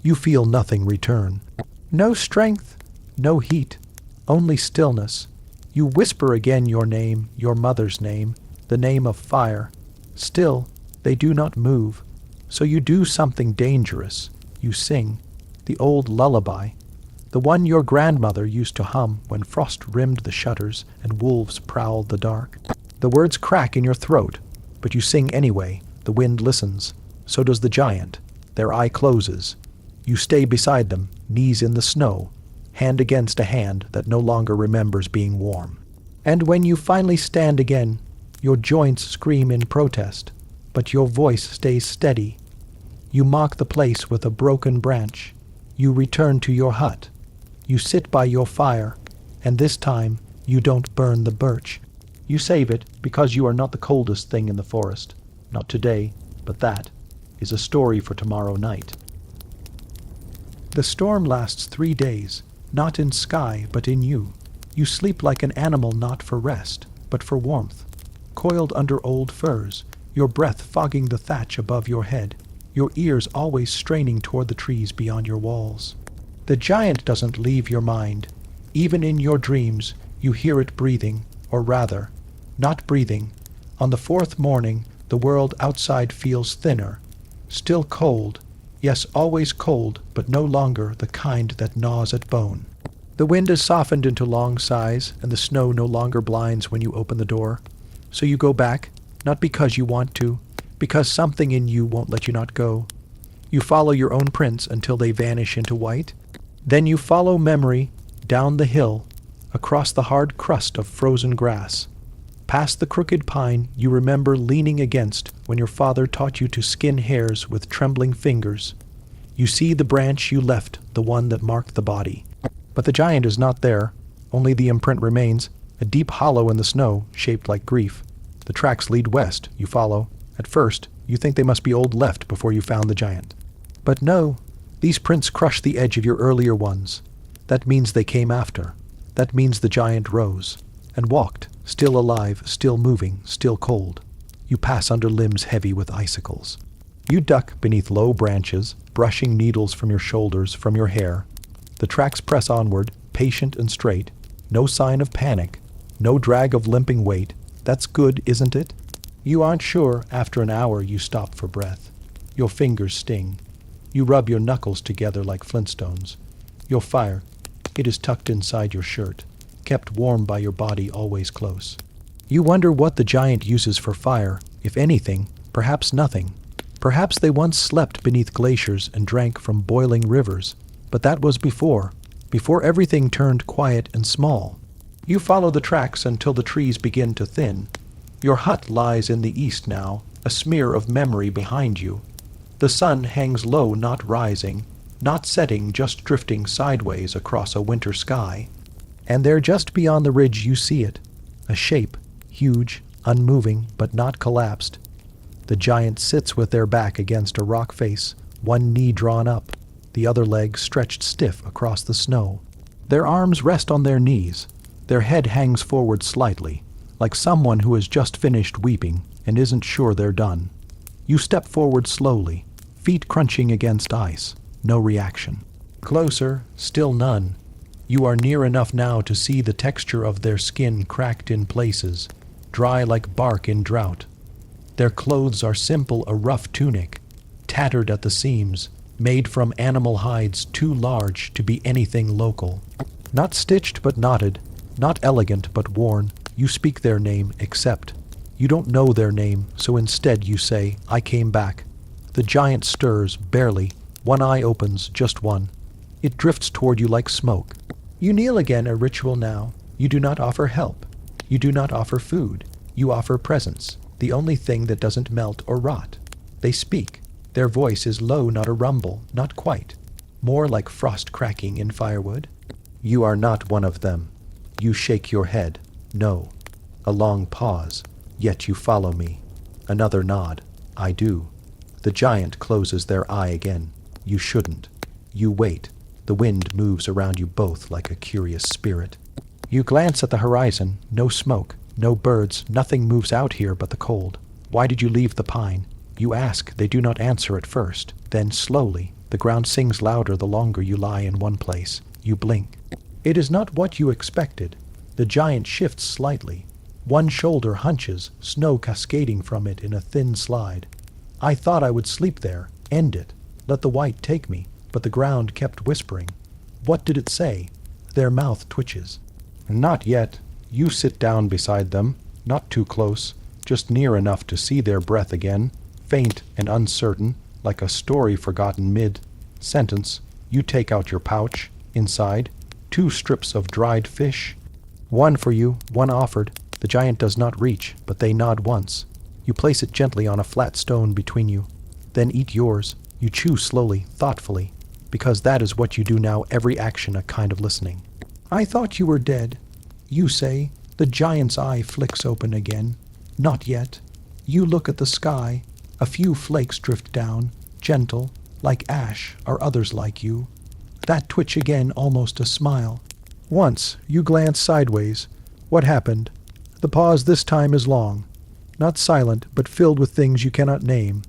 You feel nothing return. No strength, no heat, only stillness. You whisper again your name, your mother's name, the name of fire. Still, they do not move. So you do something dangerous. You sing, the old lullaby, the one your grandmother used to hum when frost rimmed the shutters and wolves prowled the dark. The words crack in your throat, but you sing anyway. The wind listens. So does the giant. Their eye closes. You stay beside them, knees in the snow, hand against a hand that no longer remembers being warm. And when you finally stand again, your joints scream in protest, but your voice stays steady. You mock the place with a broken branch. You return to your hut. You sit by your fire, and this time you don't burn the birch. You save it because you are not the coldest thing in the forest. Not today, but that is a story for tomorrow night. The storm lasts 3 days, not in sky, but in you. You sleep like an animal not for rest, but for warmth. Coiled under old furs, your breath fogging the thatch above your head, your ears always straining toward the trees beyond your walls. The giant doesn't leave your mind. Even in your dreams, you hear it breathing, or rather, not breathing. On the 4th morning, the world outside feels thinner, still cold, yes, always cold, but no longer the kind that gnaws at bone. The wind is softened into long sighs, and the snow no longer blinds when you open the door. So you go back, not because you want to, because something in you won't let you not go. You follow your own prints until they vanish into white. Then you follow memory down the hill, across the hard crust of frozen grass. Past the crooked pine you remember leaning against when your father taught you to skin hairs with trembling fingers. You see the branch you left, the one that marked the body. But the giant is not there. Only the imprint remains, a deep hollow in the snow, shaped like grief. The tracks lead west, you follow. At first, you think they must be old left before you found the giant. But no, these prints crush the edge of your earlier ones. That means they came after. That means the giant rose, and walked, Still alive, still moving, still cold. You pass under limbs heavy with icicles. You duck beneath low branches, brushing needles from your shoulders, from your hair. The tracks press onward, patient and straight. No sign of panic. No drag of limping weight. That's good, isn't it? You aren't sure. After an hour you stop for breath. Your fingers sting. You rub your knuckles together like flintstones. Your fire, it is tucked inside your shirt, kept warm by your body always close. You wonder what the giant uses for fire, if anything, perhaps nothing. Perhaps they once slept beneath glaciers and drank from boiling rivers, but that was before everything turned quiet and small. You follow the tracks until the trees begin to thin. Your hut lies in the east now, a smear of memory behind you. The sun hangs low, not rising, not setting, just drifting sideways across a winter sky. And there just beyond the ridge you see it, a shape, huge, unmoving, but not collapsed. The giant sits with their back against a rock face, one knee drawn up, the other leg stretched stiff across the snow. Their arms rest on their knees. Their head hangs forward slightly, like someone who has just finished weeping and isn't sure they're done. You step forward slowly, feet crunching against ice, no reaction. Closer, still none. You are near enough now to see the texture of their skin cracked in places, dry like bark in drought. Their clothes are simple, a rough tunic, tattered at the seams, made from animal hides too large to be anything local. Not stitched but knotted, not elegant but worn. You speak their name, except you don't know their name, so instead you say, I came back. The giant stirs, barely. One eye opens, just one. It drifts toward you like smoke. You kneel again, a ritual now. You do not offer help. You do not offer food. You offer presence, the only thing that doesn't melt or rot. They speak. Their voice is low, not a rumble, not quite. More like frost cracking in firewood. You are not one of them. You shake your head. No. A long pause. Yet you follow me. Another nod. I do. The giant closes their eye again. You shouldn't. You wait. The wind moves around you both like a curious spirit. You glance at the horizon. No smoke. No birds. Nothing moves out here but the cold. Why did you leave the pine? You ask. They do not answer at first. Then slowly, the ground sings louder the longer you lie in one place. You blink. It is not what you expected. The giant shifts slightly. One shoulder hunches, snow cascading from it in a thin slide. I thought I would sleep there, end it, let the white take me, but the ground kept whispering. What did it say? Their mouth twitches. Not yet. You sit down beside them, not too close, just near enough to see their breath again, faint and uncertain, like a story forgotten mid-sentence. You take out your pouch. Inside, 2 strips of dried fish. One for you, one offered. The giant does not reach, but they nod once. You place it gently on a flat stone between you. Then eat yours. You chew slowly, thoughtfully, because that is what you do now, every action a kind of listening. I thought you were dead. You say. The giant's eye flicks open again. Not yet. You look at the sky. A few flakes drift down, gentle, like ash, are others like you. That twitch again, almost a smile. Once, you glance sideways. What happened? The pause this time is long. Not silent, but filled with things you cannot name.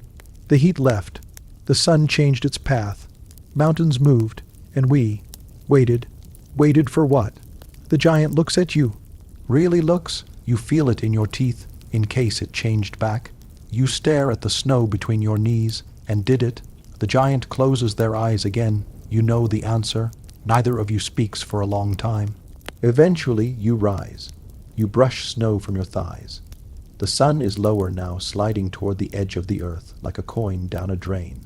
The heat left. The sun changed its path. Mountains moved, and we waited. Waited for what? The giant looks at you. Really looks? You feel it in your teeth, in case it changed back. You stare at the snow between your knees, and did it? The giant closes their eyes again. You know the answer. Neither of you speaks for a long time. Eventually you rise. You brush snow from your thighs. The sun is lower now, sliding toward the edge of the earth, like a coin down a drain.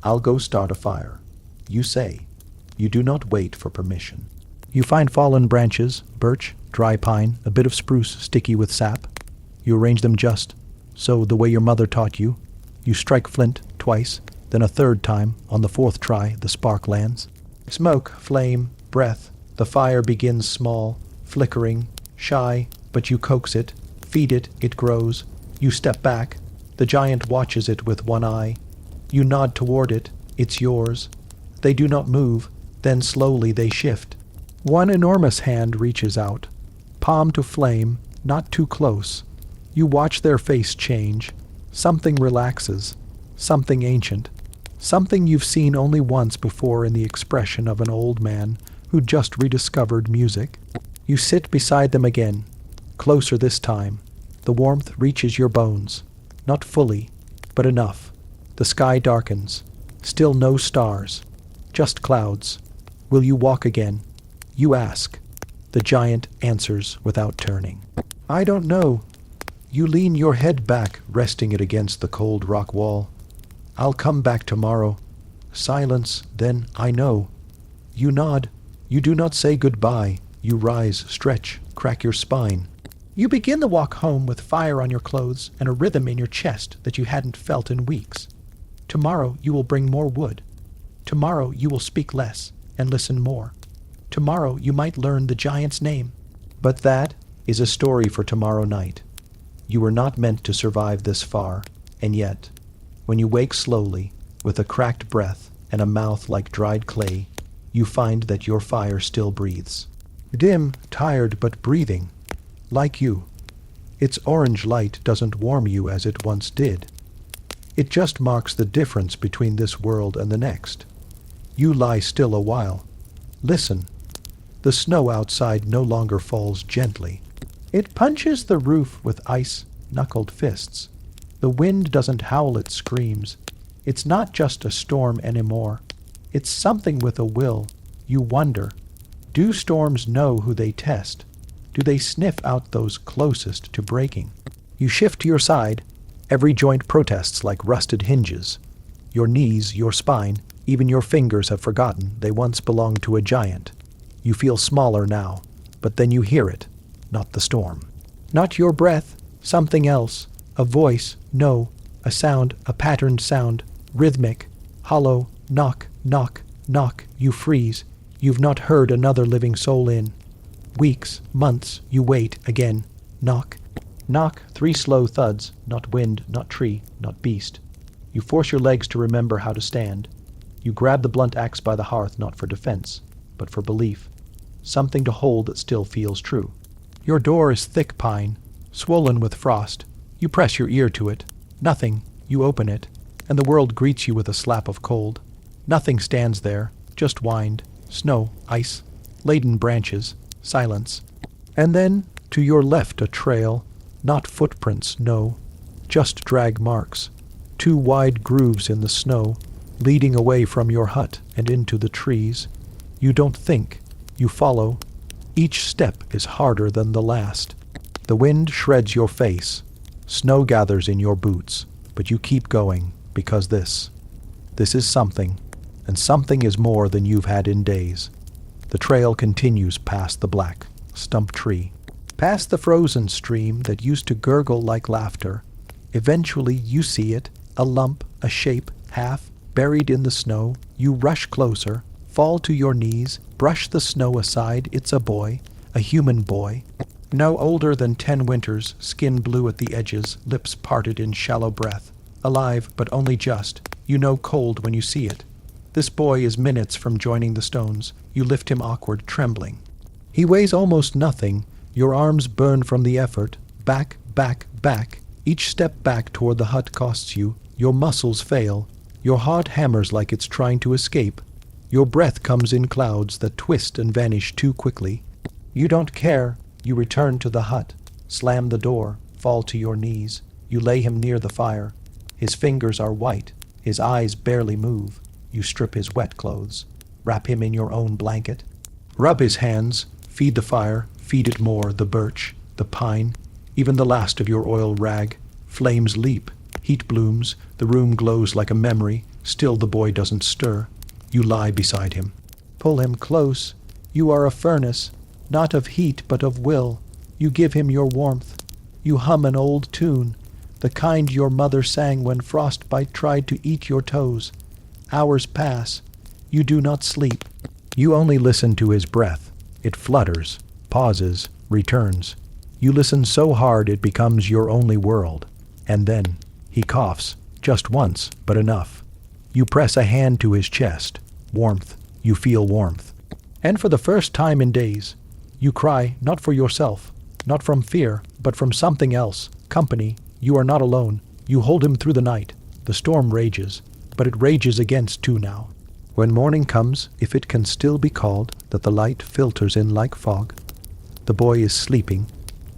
I'll go start a fire. You say. You do not wait for permission. You find fallen branches, birch, dry pine, a bit of spruce sticky with sap. You arrange them just so, the way your mother taught you. You strike flint twice, then a third time. On the 4th try, the spark lands. Smoke, flame, breath. The fire begins small, flickering, shy, but you coax it, feed it, it grows. You step back. The giant watches it with one eye. You nod toward it. It's yours. They do not move. Then slowly they shift. One enormous hand reaches out, palm to flame, not too close. You watch their face change. Something relaxes, something ancient, something you've seen only once before in the expression of an old man who just rediscovered music. You sit beside them again, closer this time. The warmth reaches your bones, not fully, but enough. The sky darkens, still no stars, just clouds. Will you walk again? You ask. The giant answers without turning. I don't know. You lean your head back, resting it against the cold rock wall. I'll come back tomorrow. Silence, then I know. You nod. You do not say goodbye. You rise, stretch, crack your spine. You begin the walk home with fire on your clothes and a rhythm in your chest that you hadn't felt in weeks. Tomorrow you will bring more wood. Tomorrow you will speak less and listen more. Tomorrow you might learn the giant's name. But that is a story for tomorrow night. You were not meant to survive this far, and yet, when you wake slowly, with a cracked breath and a mouth like dried clay, you find that your fire still breathes. Dim, tired, but breathing, like you. Its orange light doesn't warm you as it once did. It just marks the difference between this world and the next. You lie still a while. Listen. The snow outside no longer falls gently. It punches the roof with ice-knuckled fists. The wind doesn't howl, it screams. It's not just a storm anymore. It's something with a will. You wonder, do storms know who they test? Do they sniff out those closest to breaking? You shift to your side. Every joint protests like rusted hinges. Your knees, your spine, even your fingers have forgotten they once belonged to a giant. You feel smaller now, but then you hear it. Not the storm. Not your breath, something else. A voice, no, a sound, a patterned sound, rhythmic, hollow, knock, knock, knock. You freeze. You've not heard another living soul in weeks, months. You wait again. Knock, knock. 3 slow thuds, not wind, not tree, not beast. You force your legs to remember how to stand. You grab the blunt axe by the hearth, not for defense, but for belief. Something to hold that still feels true. Your door is thick pine, swollen with frost. You press your ear to it. Nothing. You open it, and the world greets you with a slap of cold. Nothing stands there, just wind, snow, ice, laden branches, silence. And then, to your left a trail, not footprints, no, just drag marks. 2 wide grooves in the snow, leading away from your hut and into the trees. You don't think. You follow. Each step is harder than the last. The wind shreds your face. Snow gathers in your boots, but you keep going because this is something, and something is more than you've had in days. The trail continues past the black stump tree, past the frozen stream that used to gurgle like laughter. Eventually you see it, a lump, a shape, half buried in the snow. You rush closer, fall to your knees, brush the snow aside. It's a boy, a human boy. No older than 10 winters, skin blue at the edges, lips parted in shallow breath. Alive, but only just. You know cold when you see it. This boy is minutes from joining the stones. You lift him awkward, trembling. He weighs almost nothing. Your arms burn from the effort. Back, back, back. Each step back toward the hut costs you. Your muscles fail. Your heart hammers like it's trying to escape. Your breath comes in clouds that twist and vanish too quickly. You don't care. You return to the hut, slam the door, fall to your knees. You lay him near the fire. His fingers are white. His eyes barely move. You strip his wet clothes. Wrap him in your own blanket. Rub his hands. Feed the fire. Feed it more. The birch, the pine, even the last of your oil rag. Flames leap. Heat blooms. The room glows like a memory. Still the boy doesn't stir. You lie beside him. Pull him close. You are a furnace, not of heat but of will. You give him your warmth. You hum an old tune, the kind your mother sang when frostbite tried to eat your toes. Hours pass. You do not sleep. You only listen to his breath. It flutters, pauses, returns. You listen so hard it becomes your only world. And then he coughs, just once, but enough. You press a hand to his chest. Warmth. You feel warmth. And for the first time in days, you cry not for yourself, Not from fear, but from something else. Company. You are not alone. You hold him through the night. The storm rages, but it rages against too now. When morning comes, if it can still be called that the light filters in like fog, the boy is sleeping.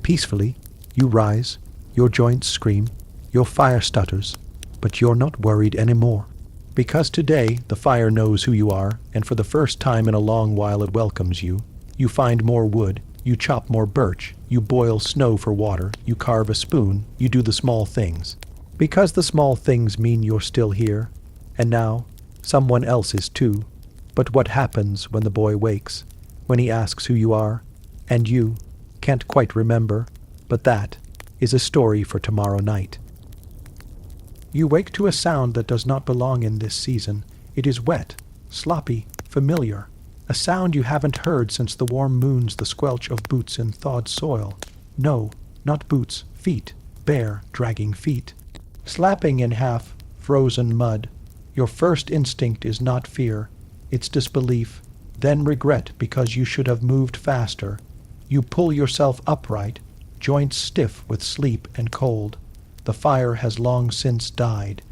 Peacefully, you rise, your joints scream, your fire stutters, but you're not worried anymore. Because today the fire knows who you are, and for the first time in a long while it welcomes you. You find more wood, you chop more birch, you boil snow for water, you carve a spoon, you do the small things. Because the small things mean you're still here, and now someone else is too. But what happens when the boy wakes, when he asks who you are, and you can't quite remember, but that is a story for tomorrow night. You wake to a sound that does not belong in this season. It is wet, sloppy, familiar. A sound you haven't heard since the warm moons, the squelch of boots in thawed soil. No, not boots, feet, bare, dragging feet. Slapping in half frozen mud. Your first instinct is not fear, it's disbelief, then regret because you should have moved faster. You pull yourself upright, joints stiff with sleep and cold. The fire has long since died.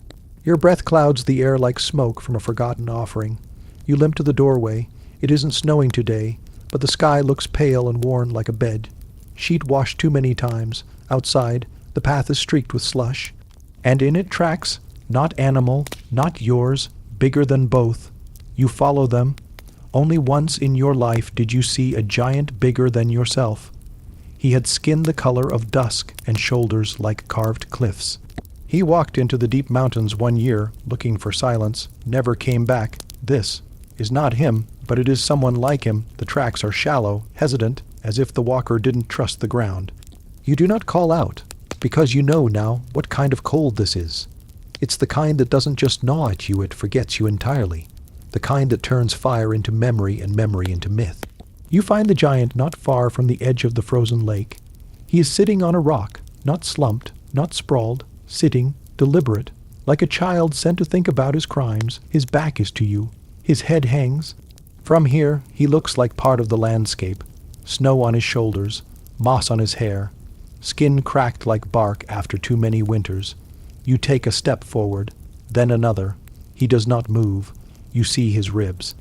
Your breath clouds the air like smoke from a forgotten offering. You limp to the doorway. It isn't snowing today, but the sky looks pale and worn like a bed. Sheet washed too many times. Outside, the path is streaked with slush. And in it tracks, not animal, not yours, bigger than both. You follow them. Only once in your life did you see a giant bigger than yourself. He had skin the color of dusk and shoulders like carved cliffs. He walked into the deep mountains 1 year, looking for silence, never came back. This is not him, but it is someone like him. The tracks are shallow, hesitant, as if the walker didn't trust the ground. You do not call out, because you know now what kind of cold this is. It's the kind that doesn't just gnaw at you, it forgets you entirely. The kind that turns fire into memory and memory into myth. You find the giant not far from the edge of the frozen lake. He is sitting on a rock, not slumped, not sprawled, sitting, deliberate, like a child sent to think about his crimes. His back is to you. His head hangs. From here, he looks like part of the landscape. Snow on his shoulders, moss on his hair, skin cracked like bark after too many winters. You take a step forward, then another. He does not move. You see his ribs.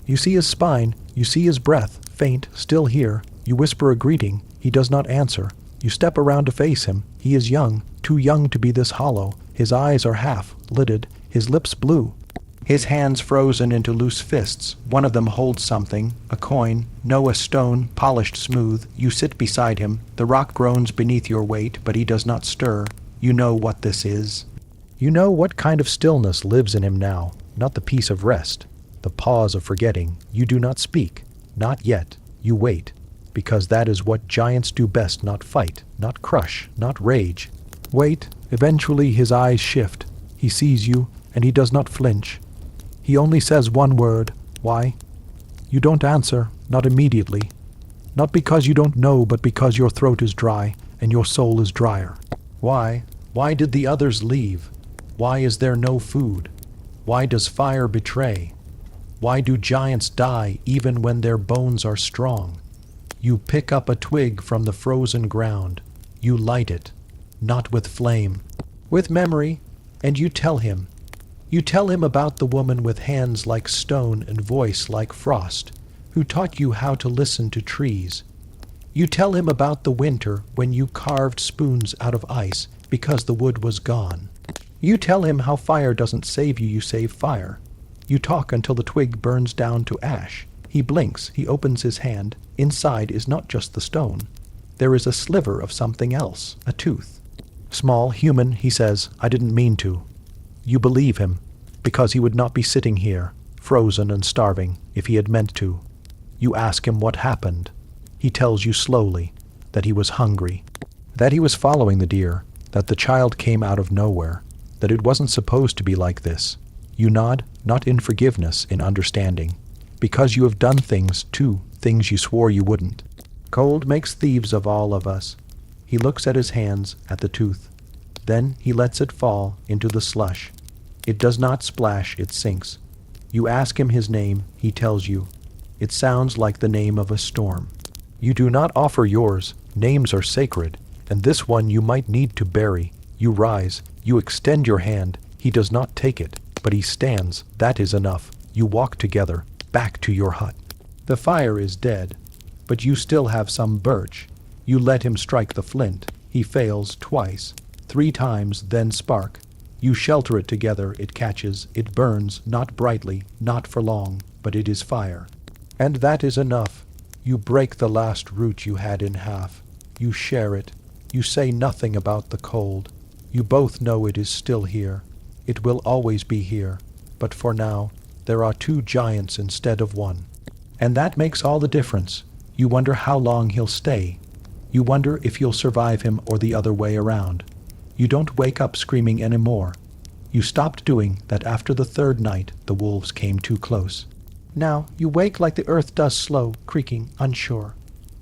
You see his spine. You see his breath, faint, still here. You whisper a greeting. He does not answer. You step around to face him. He is young, too young to be this hollow. His eyes are half-lidded, his lips blue. His hands frozen into loose fists. One of them holds something, a coin, no, a stone, polished smooth. You sit beside him. The rock groans beneath your weight, but he does not stir. You know what this is. You know what kind of stillness lives in him now, not the peace of rest, the pause of forgetting. You do not speak. Not yet. You wait, because that is what giants do best, not fight, not crush, not rage. Wait. Eventually his eyes shift. He sees you, and he does not flinch. He only says one word, why? You don't answer, not immediately. Not because you don't know, but because your throat is dry, and your soul is drier. Why? Why did the others leave? Why is there no food? Why does fire betray? Why do giants die even when their bones are strong? You pick up a twig from the frozen ground. You light it, not with flame, with memory, and you tell him. You tell him about the woman with hands like stone and voice like frost, who taught you how to listen to trees. You tell him about the winter when you carved spoons out of ice because the wood was gone. You tell him how fire doesn't save you, you save fire. You talk until the twig burns down to ash. He blinks, he opens his hand. Inside is not just the stone. There is a sliver of something else, a tooth. Small, human, he says, I didn't mean to. You believe him, because he would not be sitting here, frozen and starving, if he had meant to. You ask him what happened. He tells you slowly that he was hungry, that he was following the deer, that the child came out of nowhere, that it wasn't supposed to be like this. You nod, not in forgiveness, in understanding, because you have done things too, things you swore you wouldn't. Cold makes thieves of all of us. He looks at his hands, at the tooth. Then he lets it fall into the slush. It does not splash, it sinks. You ask him his name, he tells you. It sounds like the name of a storm. You do not offer yours, Names are sacred, and this one you might need to bury. You rise, you extend your hand. He does not take it, but he stands. That is enough. You walk together, back to your hut. The fire is dead, but you still have some birch. You let him strike the flint. He fails twice, 3 times, then spark. You shelter it together, it catches, it burns, not brightly, not for long, but it is fire. And that is enough. You break the last root you had in half. You share it. You say nothing about the cold. You both know it is still here. It will always be here. But for now, there are 2 giants instead of 1. And that makes all the difference. You wonder how long he'll stay. You wonder if you'll survive him or the other way around. You don't wake up screaming anymore. You stopped doing that after the 3rd night the wolves came too close. Now you wake like the earth does, slow, creaking, unsure.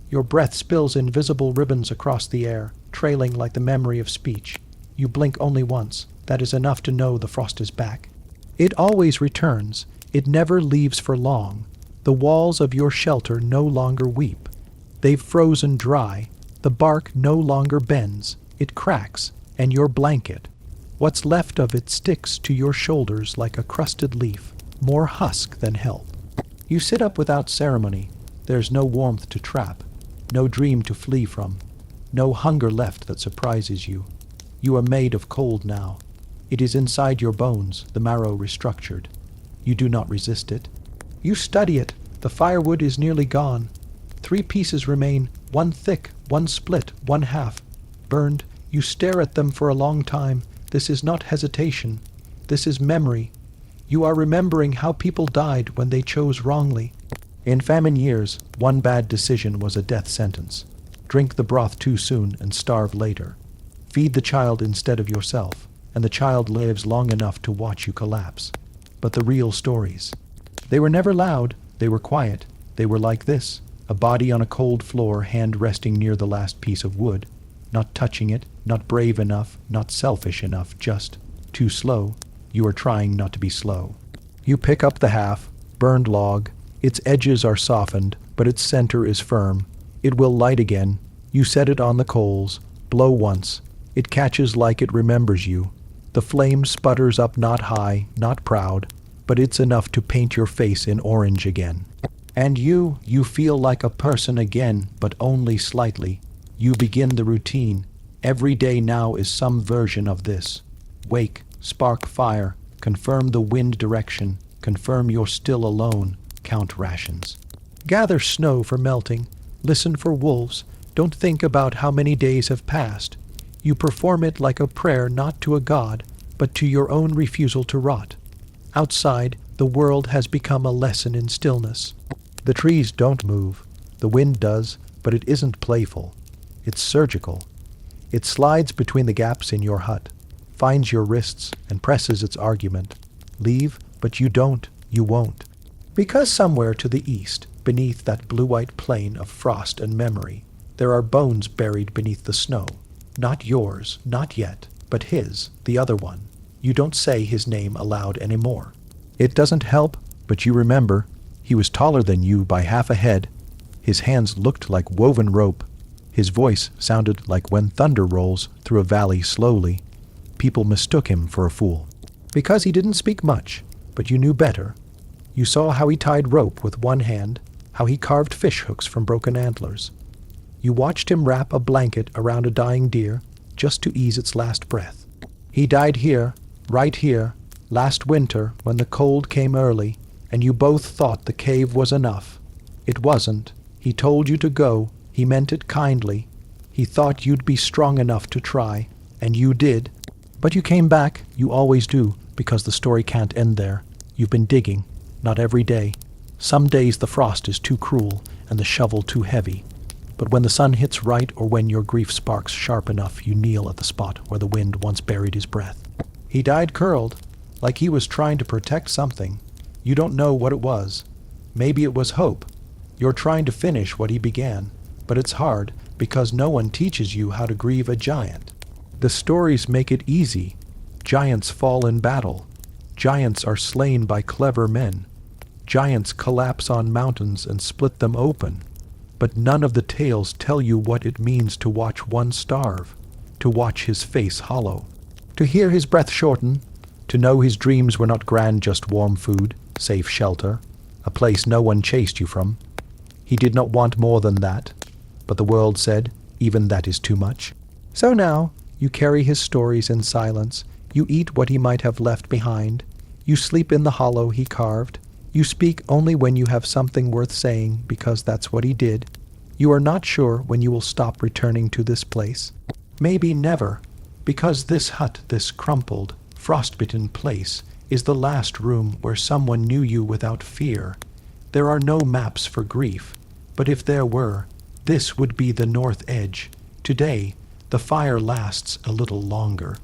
Your breath spills invisible ribbons across the air, trailing like the memory of speech. You blink only once. That is enough to know the frost is back. It always returns. It never leaves for long. The walls of your shelter no longer weep. They've frozen dry. The bark no longer bends. It cracks, and your blanket, what's left of it, sticks to your shoulders like a crusted leaf, more husk than help. You sit up without ceremony. There's no warmth to trap, no dream to flee from, no hunger left that surprises you. You are made of cold now. It is inside your bones, the marrow restructured. You do not resist it. You study it. The firewood is nearly gone. 3 pieces remain, 1 thick, 1 split, 1 half. Burned, you stare at them for a long time. This is not hesitation. This is memory. You are remembering how people died when they chose wrongly. In famine years, 1 bad decision was a death sentence. Drink the broth too soon and starve later. Feed the child instead of yourself, and the child lives long enough to watch you collapse. But the real stories, they were never loud, they were quiet. They were like this: a body on a cold floor, hand resting near the last piece of wood. Not touching it, not brave enough, not selfish enough, just too slow. You are trying not to be slow. You pick up the half, burned log. Its edges are softened, but its center is firm. It will light again. You set it on the coals, blow once. It catches like it remembers you. The flame sputters up, not high, not proud, but it's enough to paint your face in orange again. And you feel like a person again, but only slightly. You begin the routine. Every day now is some version of this. Wake, spark fire, confirm the wind direction, confirm you're still alone, count rations. Gather snow for melting, listen for wolves, don't think about how many days have passed. You perform it like a prayer not to a god, but to your own refusal to rot. Outside, the world has become a lesson in stillness. The trees don't move. The wind does, but it isn't playful. It's surgical. It slides between the gaps in your hut, finds your wrists, and presses its argument. Leave, but you don't, you won't. Because somewhere to the east, beneath that blue-white plain of frost and memory, there are bones buried beneath the snow. Not yours, not yet, but his, the other one. You don't say his name aloud anymore. It doesn't help, but you remember. He was taller than you by half a head. His hands looked like woven rope. His voice sounded like when thunder rolls through a valley slowly. People mistook him for a fool. Because he didn't speak much, but you knew better. You saw how he tied rope with one hand, how he carved fish hooks from broken antlers. You watched him wrap a blanket around a dying deer just to ease its last breath. He died here, right here, last winter when the cold came early, and you both thought the cave was enough. It wasn't. He told you to go. He meant it kindly. He thought you'd be strong enough to try, and you did. But you came back. You always do, because the story can't end there. You've been digging, not every day. Some days the frost is too cruel and the shovel too heavy. But when the sun hits right, or when your grief sparks sharp enough, you kneel at the spot where the wind once buried his breath. He died curled, like he was trying to protect something. You don't know what it was. Maybe it was hope. You're trying to finish what he began, but it's hard because no one teaches you how to grieve a giant. The stories make it easy. Giants fall in battle. Giants are slain by clever men. Giants collapse on mountains and split them open. But none of the tales tell you what it means to watch one starve, to watch his face hollow, to hear his breath shorten, to know his dreams were not grand, just warm food, safe shelter, a place no one chased you from. He did not want more than that, but the world said, even that is too much. So now, you carry his stories in silence, you eat what he might have left behind, you sleep in the hollow he carved, you speak only when you have something worth saying, because that's what he did. You are not sure when you will stop returning to this place. Maybe never, because this hut, this crumpled, frostbitten place, is the last room where someone knew you without fear. There are no maps for grief, but if there were, this would be the north edge. Today, the fire lasts a little longer.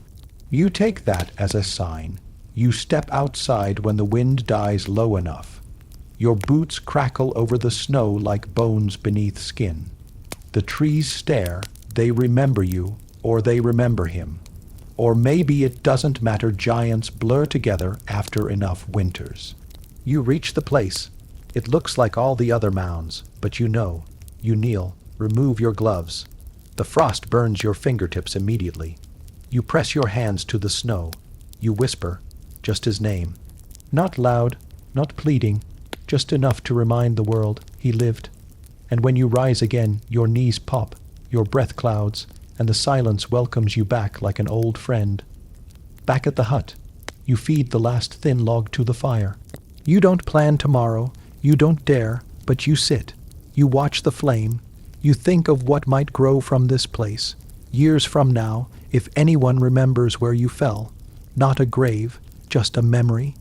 You take that as a sign. You step outside when the wind dies low enough. Your boots crackle over the snow like bones beneath skin. The trees stare, they remember you, or they remember him. Or maybe it doesn't matter, giants blur together after enough winters. You reach the place. It looks like all the other mounds, but you know. You kneel, remove your gloves. The frost burns your fingertips immediately. You press your hands to the snow. You whisper, just his name. Not loud, not pleading, just enough to remind the world he lived. And when you rise again, your knees pop, your breath clouds, and the silence welcomes you back like an old friend. Back at the hut, you feed the last thin log to the fire. You don't plan tomorrow, you don't dare, but you sit. You watch the flame. You think of what might grow from this place. Years from now, if anyone remembers where you fell. Not a grave, just a memory.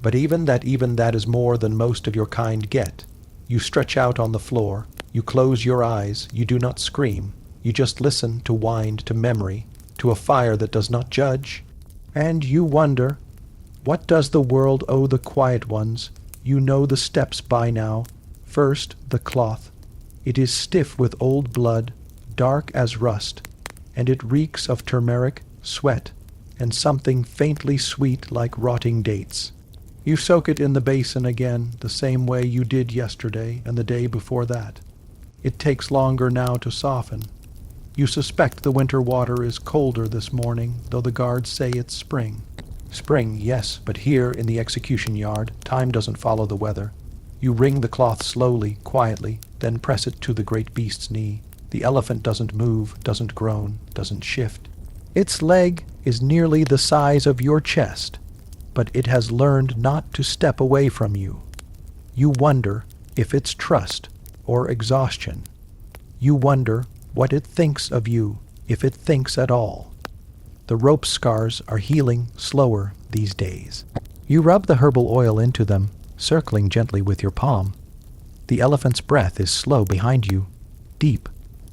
But even that is more than most of your kind get. You stretch out on the floor. You close your eyes. You do not scream. You just listen to wind, to memory, to a fire that does not judge. And you wonder, what does the world owe the quiet ones? You know the steps by now. First, the cloth. It is stiff with old blood, dark as rust, and it reeks of turmeric, sweat, and something faintly sweet like rotting dates. You soak it in the basin again, the same way you did yesterday and the day before that. It takes longer now to soften. You suspect the winter water is colder this morning, though the guards say it's spring. Spring, yes, but here in the execution yard, time doesn't follow the weather. You wring the cloth slowly, quietly, then press it to the great beast's knee. The elephant doesn't move, doesn't groan, doesn't shift. Its leg is nearly the size of your chest, but it has learned not to step away from you. You wonder if it's trust or exhaustion. You wonder what it thinks of you, if it thinks at all. The rope scars are healing slower these days. You rub the herbal oil into them, circling gently with your palm. The elephant's breath is slow behind you, deep,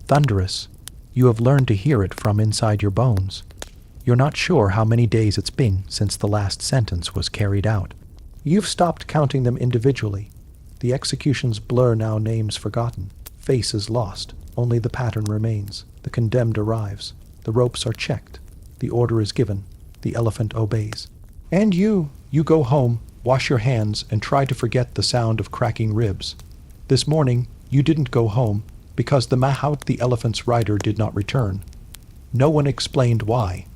thunderous. You have learned to hear it from inside your bones. You're not sure how many days it's been since the last sentence was carried out. You've stopped counting them individually. The executions blur now, names forgotten, faces lost. Only the pattern remains. The condemned arrives. The ropes are checked. The order is given. The elephant obeys. And you go home, wash your hands, and try to forget the sound of cracking ribs. This morning, you didn't go home because the mahout, the elephant's rider, did not return. No one explained why.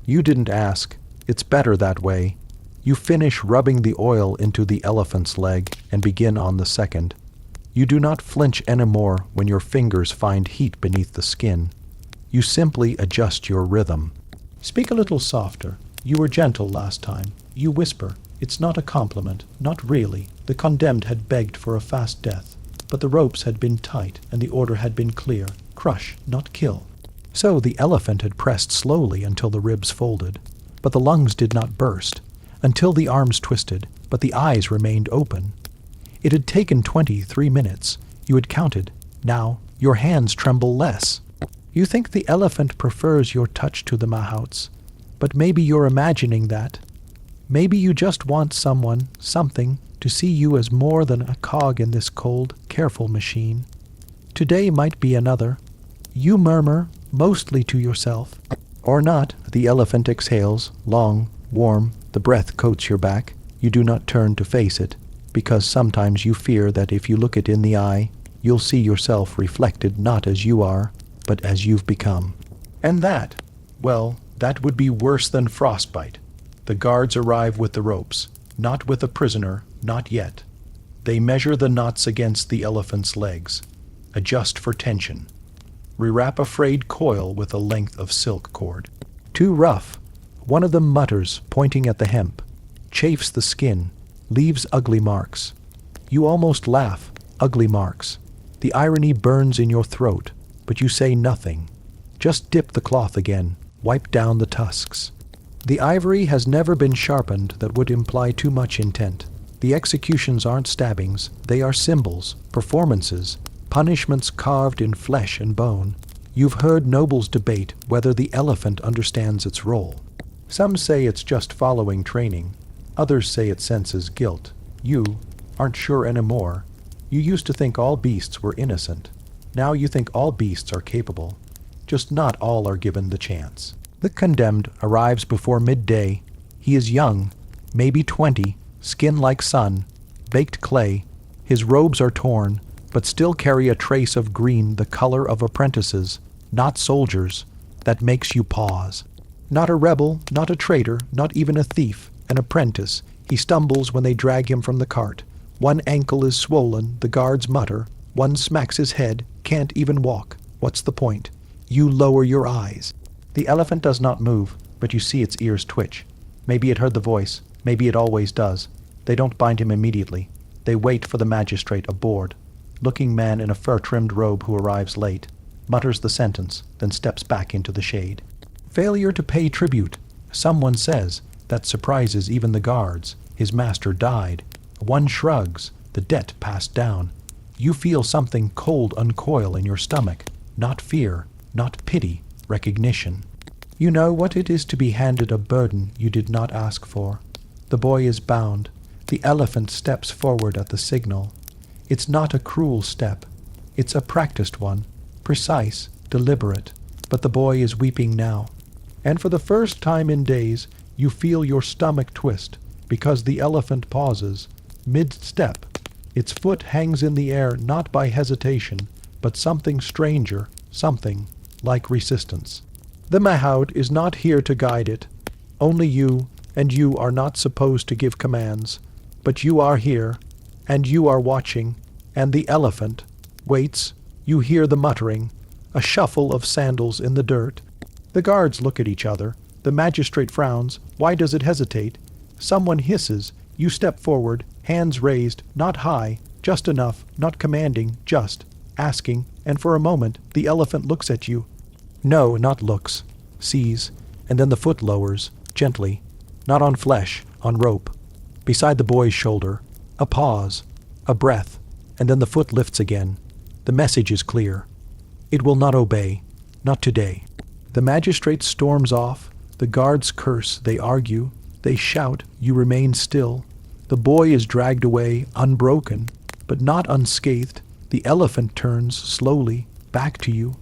You didn't ask. It's better that way. You finish rubbing the oil into the elephant's leg and begin on the second. You do not flinch anymore when your fingers find heat beneath the skin. You simply adjust your rhythm. Speak a little softer. You were gentle last time. You whisper. It's not a compliment, not really. The condemned had begged for a fast death, but the ropes had been tight and the order had been clear. Crush, not kill. So the elephant had pressed slowly until the ribs folded, but the lungs did not burst, until the arms twisted, but the eyes remained open. It had taken 23 minutes. You had counted. Now your hands tremble less. You think the elephant prefers your touch to the mahout's, but maybe you're imagining that. Maybe you just want someone, something, to see you as more than a cog in this cold, careful machine. Today might be another. You murmur, mostly to yourself. Or not. The elephant exhales, long, warm, the breath coats your back. You do not turn to face it, because sometimes you fear that if you look it in the eye, you'll see yourself reflected not as you are, but as you've become. And that, well, that would be worse than frostbite. The guards arrive with the ropes, not with a prisoner, not yet. They measure the knots against the elephant's legs, adjust for tension, rewrap a frayed coil with a length of silk cord. Too rough. One of them mutters, pointing at the hemp, chafes the skin, leaves ugly marks. You almost laugh. Ugly marks. The irony burns in your throat, but you say nothing. Just dip the cloth again, wipe down the tusks. The ivory has never been sharpened that would imply too much intent. The executions aren't stabbings, they are symbols, performances, punishments carved in flesh and bone. You've heard nobles debate whether the elephant understands its role. Some say it's just following training. Others say it senses guilt. You aren't sure anymore. You used to think all beasts were innocent. Now you think all beasts are capable. Just not all are given the chance. The condemned arrives before midday. He is young, maybe 20, skin like sun, baked clay. His robes are torn, but still carry a trace of green, the color of apprentices, not soldiers. That makes you pause. Not a rebel, not a traitor, not even a thief, an apprentice. He stumbles when they drag him from the cart. One ankle is swollen, the guards mutter. One smacks his head, can't even walk. What's the point? You lower your eyes. The elephant does not move, but you see its ears twitch. Maybe it heard the voice, maybe it always does. They don't bind him immediately. They wait for the magistrate, a bored-looking man in a fur-trimmed robe who arrives late, mutters the sentence, then steps back into the shade. Failure to pay tribute. Someone says, that surprises even the guards. His master died. One shrugs, the debt passed down. You feel something cold uncoil in your stomach. Not fear, not pity, recognition. You know what it is to be handed a burden you did not ask for. The boy is bound. The elephant steps forward at the signal. It's not a cruel step. It's a practiced one, precise, deliberate. But the boy is weeping now. And for the first time in days, you feel your stomach twist, because the elephant pauses, mid-step. Its foot hangs in the air not by hesitation, but something stranger, something like resistance. The mahout is not here to guide it. Only you, and you are not supposed to give commands. But you are here, and you are watching, and the elephant waits. You hear the muttering, a shuffle of sandals in the dirt. The guards look at each other. The magistrate frowns. Why does it hesitate? Someone hisses. You step forward, hands raised, not high, just enough, not commanding, just asking, and for a moment the elephant looks at you. No, not looks, sees, and then the foot lowers, gently, not on flesh, on rope. Beside the boy's shoulder, a pause, a breath, and then the foot lifts again. The message is clear. It will not obey, not today. The magistrate storms off. The guards curse, they argue, they shout, you remain still. The boy is dragged away, unbroken, but not unscathed. The elephant turns slowly back to you.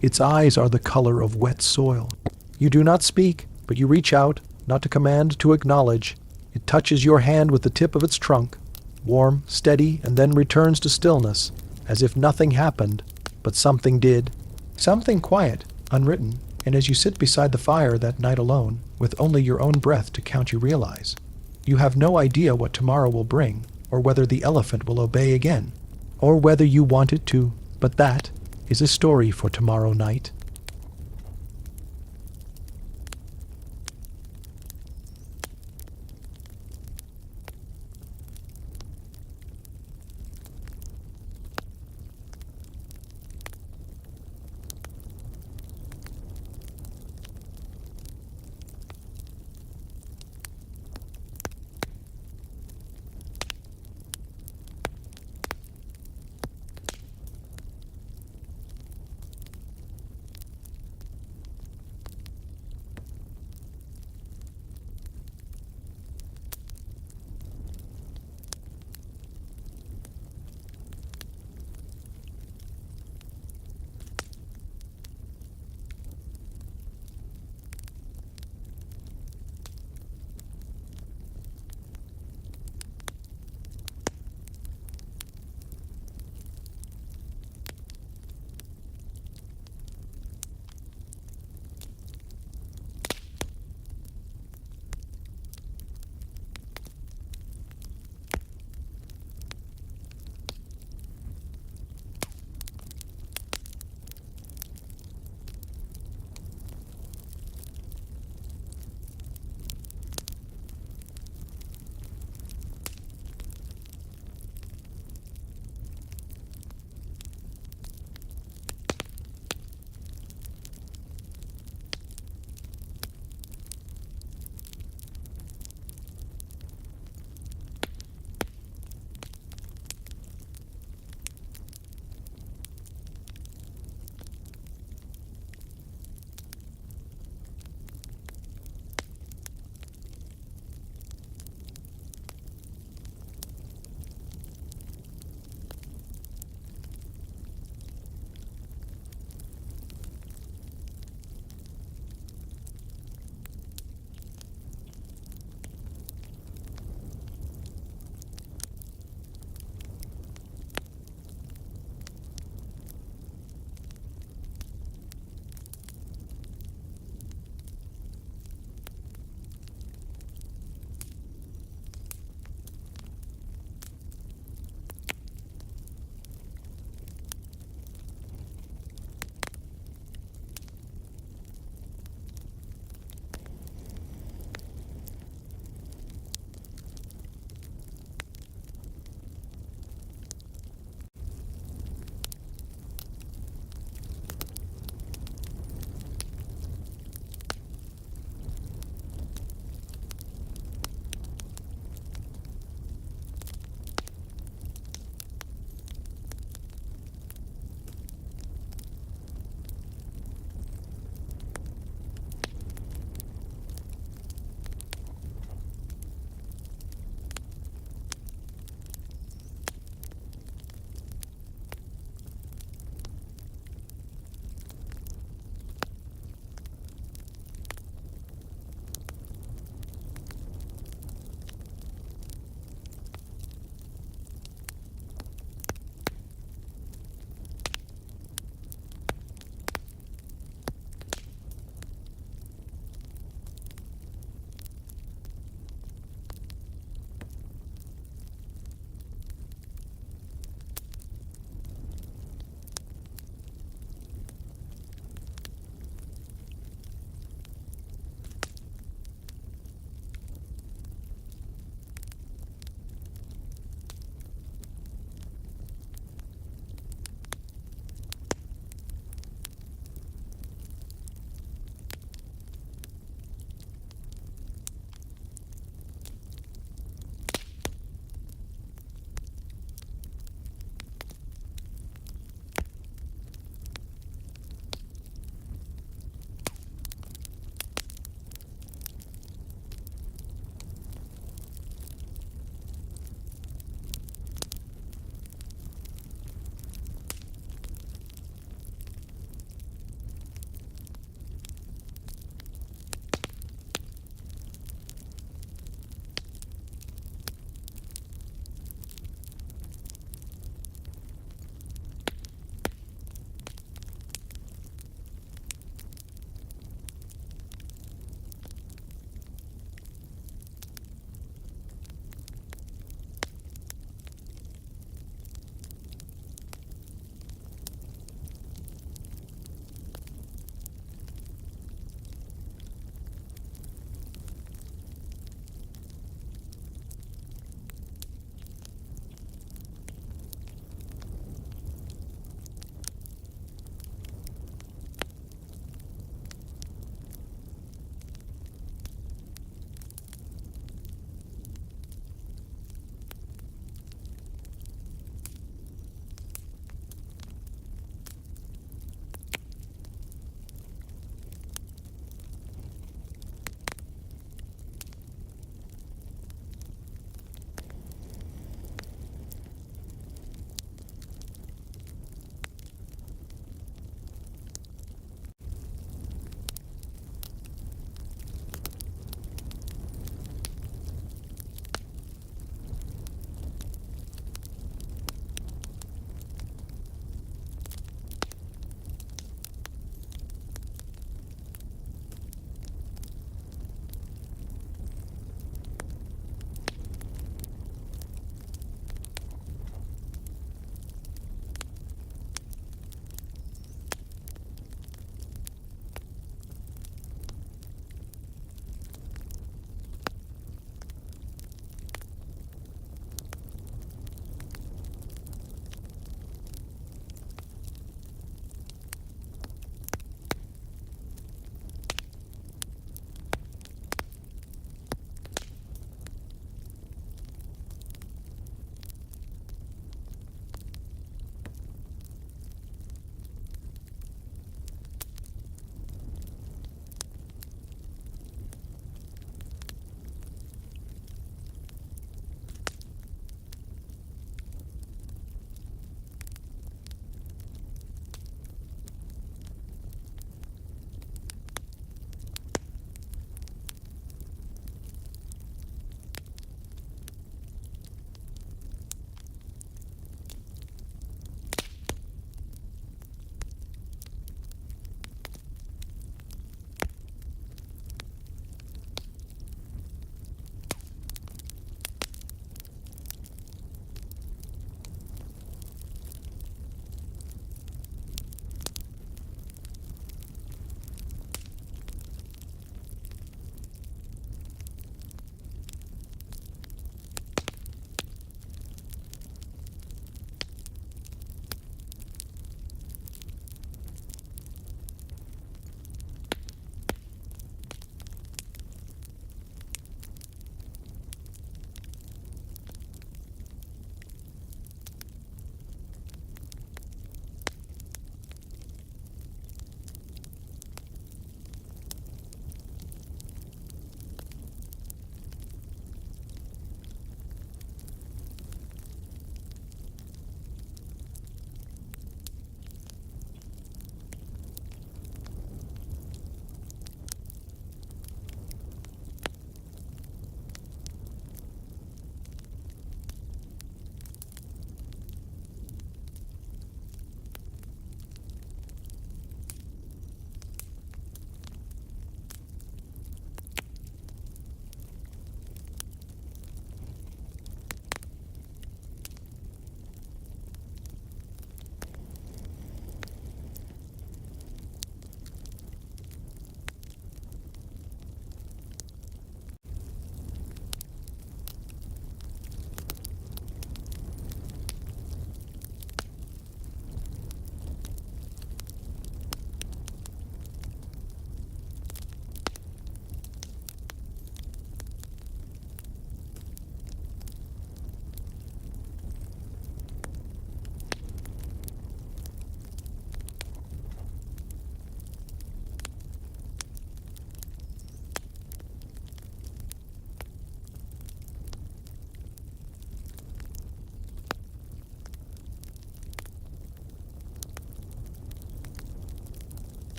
Its eyes are the color of wet soil. You do not speak, but you reach out, not to command, to acknowledge. It touches your hand with the tip of its trunk, warm, steady, and then returns to stillness, as if nothing happened, but something did. Something quiet, unwritten, and as you sit beside the fire that night alone, with only your own breath to count, you realize you have no idea what tomorrow will bring, or whether the elephant will obey again, or whether you want it to, but that is a story for tomorrow night.